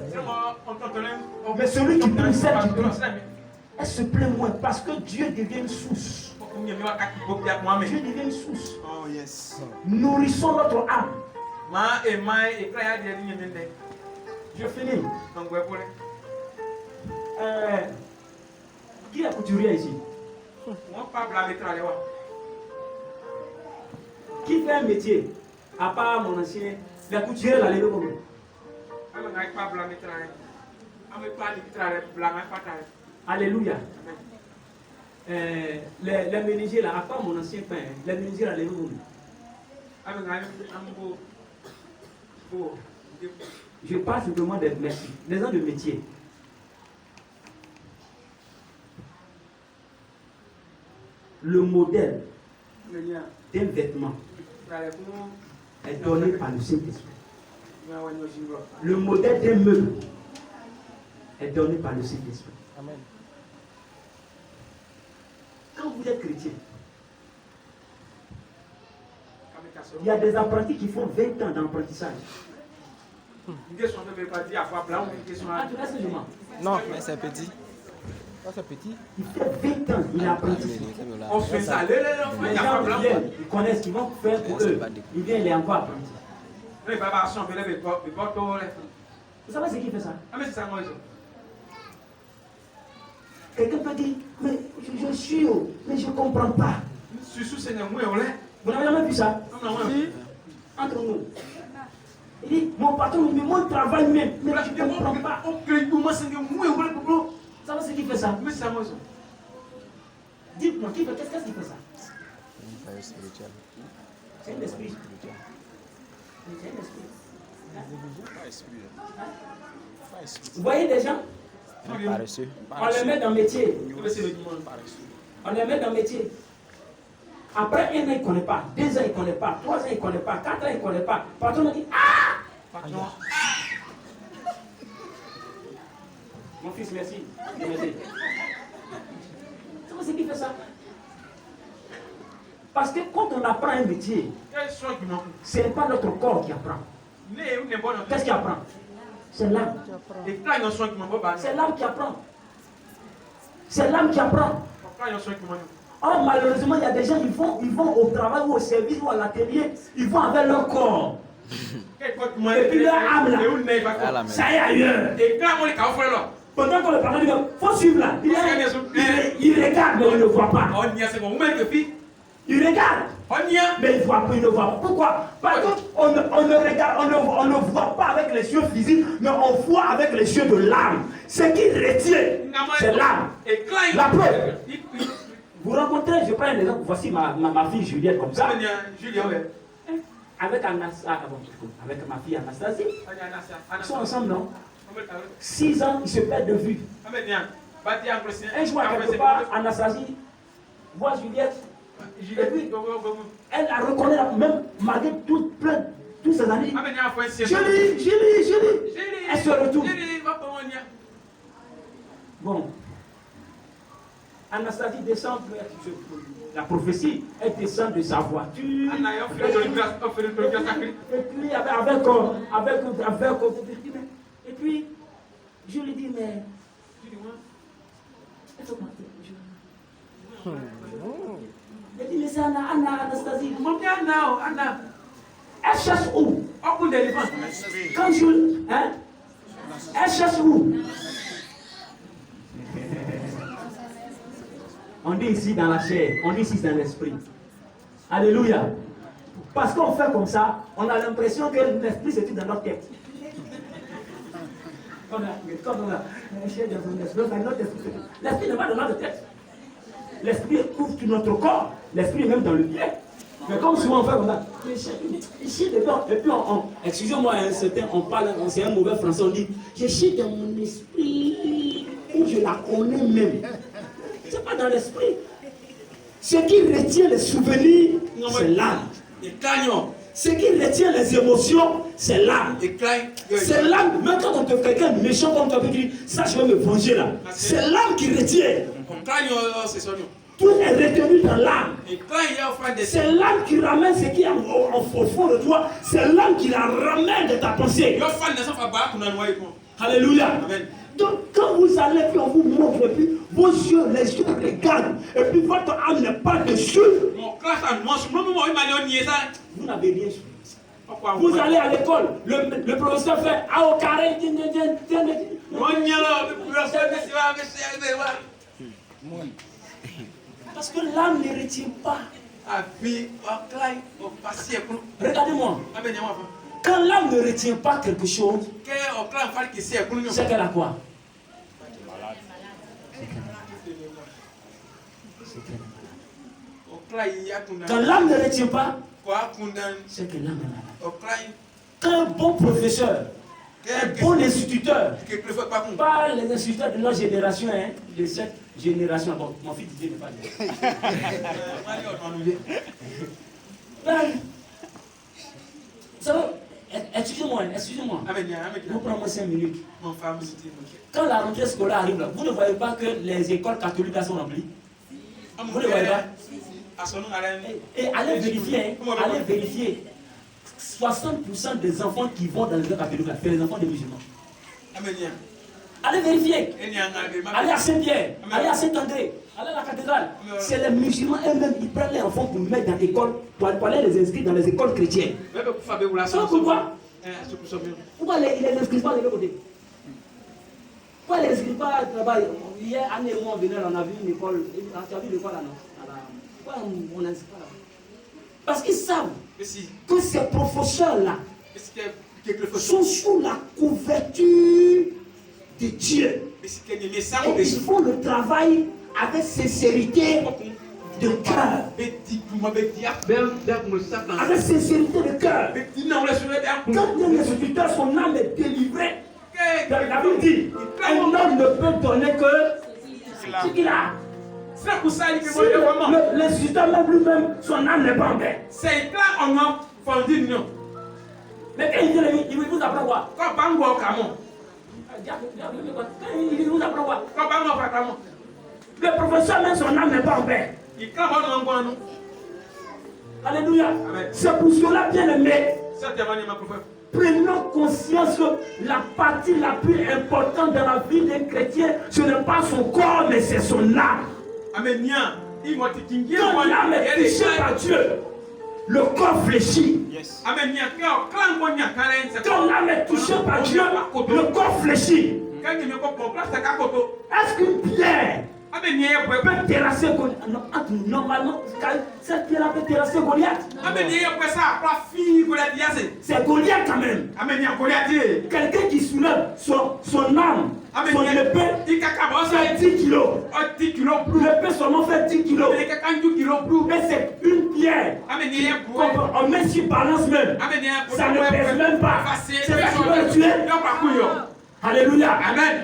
Mais celui qui prie celle qui prie, elle se plaint moins parce que Dieu devient une source. Dieu devient une source. Oh yes. Nourrissons notre âme. Je finis. Qui est couturier ici? Qui fait un métier? À part mon ancien, la couturière l'a levé comme Alléluia. Les menuisiers là, à part mon ancien pain, les menuisiers l'a levé comme je parle simplement des gens de métier. Le modèle d'un vêtement est donné par le Saint-Esprit. Le modèle d'un meuble est donné par le Saint-Esprit. Amen. Quand vous êtes chrétien, il y a des apprentis qui font 20 ans d'apprentissage. Non, mais c'est petit. C'est petit. Il fait 20 ans, il a apprenti. On fait ça. Les gens viennent, ils connaissent, ils vont faire pour eux. Ils viennent, il est encore apprenti. Vous savez ce qui fait ça? Quelqu'un peut dire, mais je suis, mais je ne comprends pas. Vous n'avez jamais vu ça? Entre nous. Il dit, mon patron, mais mon travail même, mais je ne comprends pas. Vous savez ce qui fait ça? Dites-moi, qu'est-ce qui fait ça? C'est spirituel. C'est un esprit. C'est un esprit. Vous voyez des gens? Paresseux. On les met dans le métier. On les met dans le métier. Après 1 an, il ne connaît pas. 2 ans, il ne connaît pas. 3 ans, il ne connaît pas. 4 ans, il ne connaît pas. Patron me dit, ah! Patron. Mon fils, merci. Merci. C'est qui fait ça? Parce que quand on apprend un métier, ce n'est pas notre corps qui apprend. Qu'est-ce qui apprend? C'est l'âme. C'est l'âme qui apprend. C'est l'âme qui apprend. Or, malheureusement, il y a des gens qui vont au travail ou au service ou à l'atelier, ils vont avec leur corps. Et puis leur âme là, ça est ailleurs. Pendant qu'on le parle, il faut suivre là. Il regarde, mais il ne voit pas. Il regarde, mais il ne voit pas. Pourquoi? Parce qu'on ne regarde, on ne voit pas avec les yeux physiques, mais on voit avec les yeux de l'âme. Ce qui retient, c'est l'âme. La preuve. Vous rencontrez, je prends un exemple, voici ma fille Juliette comme ça. Avec avec ma fille Anastasie. Ils sont ensemble, non? 6 ans, ils se perdent de vue. Un jour, quelque part, Anastasie voit Juliette. Et puis, elle la reconnaît même malgré toutes ses années. Julie. Elle se retourne. Bon. Anastasie descend, la prophétie, elle descend de sa voiture. Et puis, je lui dis, mais. Elle dit, mais c'est Anastasie. Anna. Elle cherche où? Quand je. Hein? Elle cherche où? On dit ici dans la chair, on dit ici dans l'esprit. Alléluia. Parce qu'on fait comme ça, on a l'impression que l'esprit c'est tout dans notre tête. Quand on a la chair dans son esprit, l'esprit n'est pas dans notre tête. L'esprit couvre tout notre corps. L'esprit est même dans le pied. Mais comme souvent on fait comme ça, ici dedans, et puis excusez-moi, on parle, c'est un mauvais français, on dit, je chie dans mon esprit, où je la connais même. C'est pas dans l'esprit. Ce qui retient les souvenirs, c'est l'âme. Ce qui retient les émotions, c'est l'âme. C'est l'âme. Même quand on te fait quelqu'un méchant, quand on te dit, ça je vais me venger là. C'est l'âme qui retient. Tout est retenu dans l'âme. C'est l'âme qui ramène ce qui est au fond de toi. C'est l'âme qui la ramène de ta pensée. Alléluia. Amen. Donc quand vous allez, puis on vous montre, et puis vos yeux, les yeux regardent, et puis votre âme n'est pas dessus. Vous n'avez rien su. Vous allez à l'école, le professeur fait A au carré. Parce que l'âme ne retient pas. Regardez-moi. Quand l'âme ne retient pas quelque chose, c'est qu'elle a quoi? Quand l'âme ne retient pas, c'est que l'âme est malade. Quand un bon professeur, un bon instituteur, pas les instituteurs de notre génération, de cette génération, bon, mon fils Didier n'est pas là. Excusez-moi. Vous prenez 5 minutes. Quand la rentrée scolaire arrive, là, vous ne voyez pas que les écoles catholiques sont remplies? Vous ne voyez pas? Et allez vérifier. 60% des enfants qui vont dans les écoles catholiques, c'est les enfants des musulmans. Allez vérifier. Allez à Saint-Pierre, allez à Saint-André, allez à la cathédrale. C'est les musulmans eux-mêmes qui prennent les enfants pour mettre dans l'école, pour aller les inscrire dans les écoles chrétiennes. Pourquoi? Pourquoi ils ne les inscrivent pas de l'autre côté? Pourquoi ils ne les inscrivent pas là-bas? Hier, Anne et moi, on venait, on a vu une école. Tu as vu l'école là, non? Pourquoi on n'inscrit pas là-bas? Parce qu'ils savent que ces professeurs-là sont sous la couverture de Dieu. Et ils font le travail avec sincérité de cœur. Avec sincérité de cœur. Quand un instituteur, son âme est délivrée, la Bible dit, un homme ne peut donner que ce qu'il a. Si l'instituteur même lui-même, son âme n'est pas en paix. C'est clair en homme. Mais quand il vous apprend quoi? Il vous apprend quoi? Le professeur même son âme n'est pas en paix. Alléluia. C'est pour cela, bien aimé, Prenons conscience que la partie la plus importante dans la vie d'un chrétien, ce n'est pas son corps, mais c'est son âme. Amen. Quand l'âme est touchée par Dieu, le corps fléchit. Yes. Quand l'âme est touchée par Dieu, le corps fléchit. Est-ce qu'une pierre peut terrasser Goliath? Normalement, cette pierre peut terrasser Goliath. C'est Goliath quand même. Quelqu'un qui soulève son âme, son épée, fait 10 kilos. L'épée seulement fait 10 kilos. Mais c'est une pierre. On met sur balance même. Ça ne pèse même pas. C'est ça qui va le tuer. Alléluia. Amen.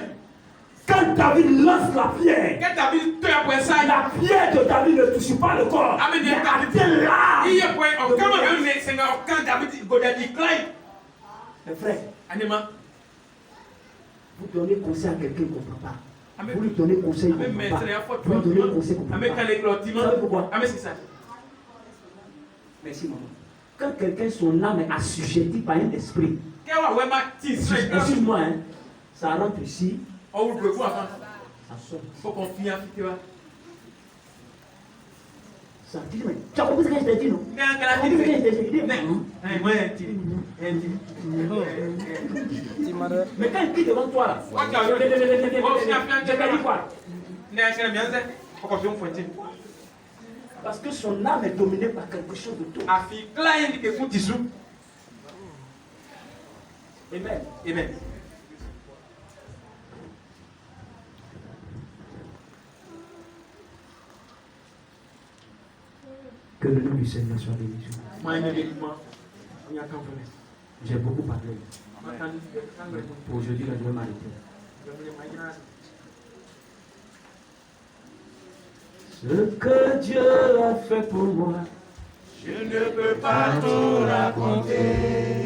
Quand David lance la pierre, la pierre de David ne touche pas le corps. Mais atteint l'âme. Mes frères, vous donnez conseil à quelqu'un qui ne comprend pas. Vous lui donnez conseil, il ne comprend pas. Vous lui donnez conseil, il ne comprend pas. Vous savez pourquoi? Merci, maman. Quand quelqu'un, son âme est assujettie par un esprit, excuse-moi, hein, ça rentre ici. Ça sort. Ça dit, mais tu as compris ce que je t'ai dit, non? Tu as compris ce que je t'ai dit? Mais quand il dit devant toi, là, je t'ai dit quoi? Parce que son âme est dominée par quelque chose de tout. Amen. Amen. Que le nom du Seigneur soit béni. J'ai beaucoup parlé. Pour aujourd'hui, je vais m'arrêter. Ce que Dieu a fait pour moi, je ne peux pas tout raconter.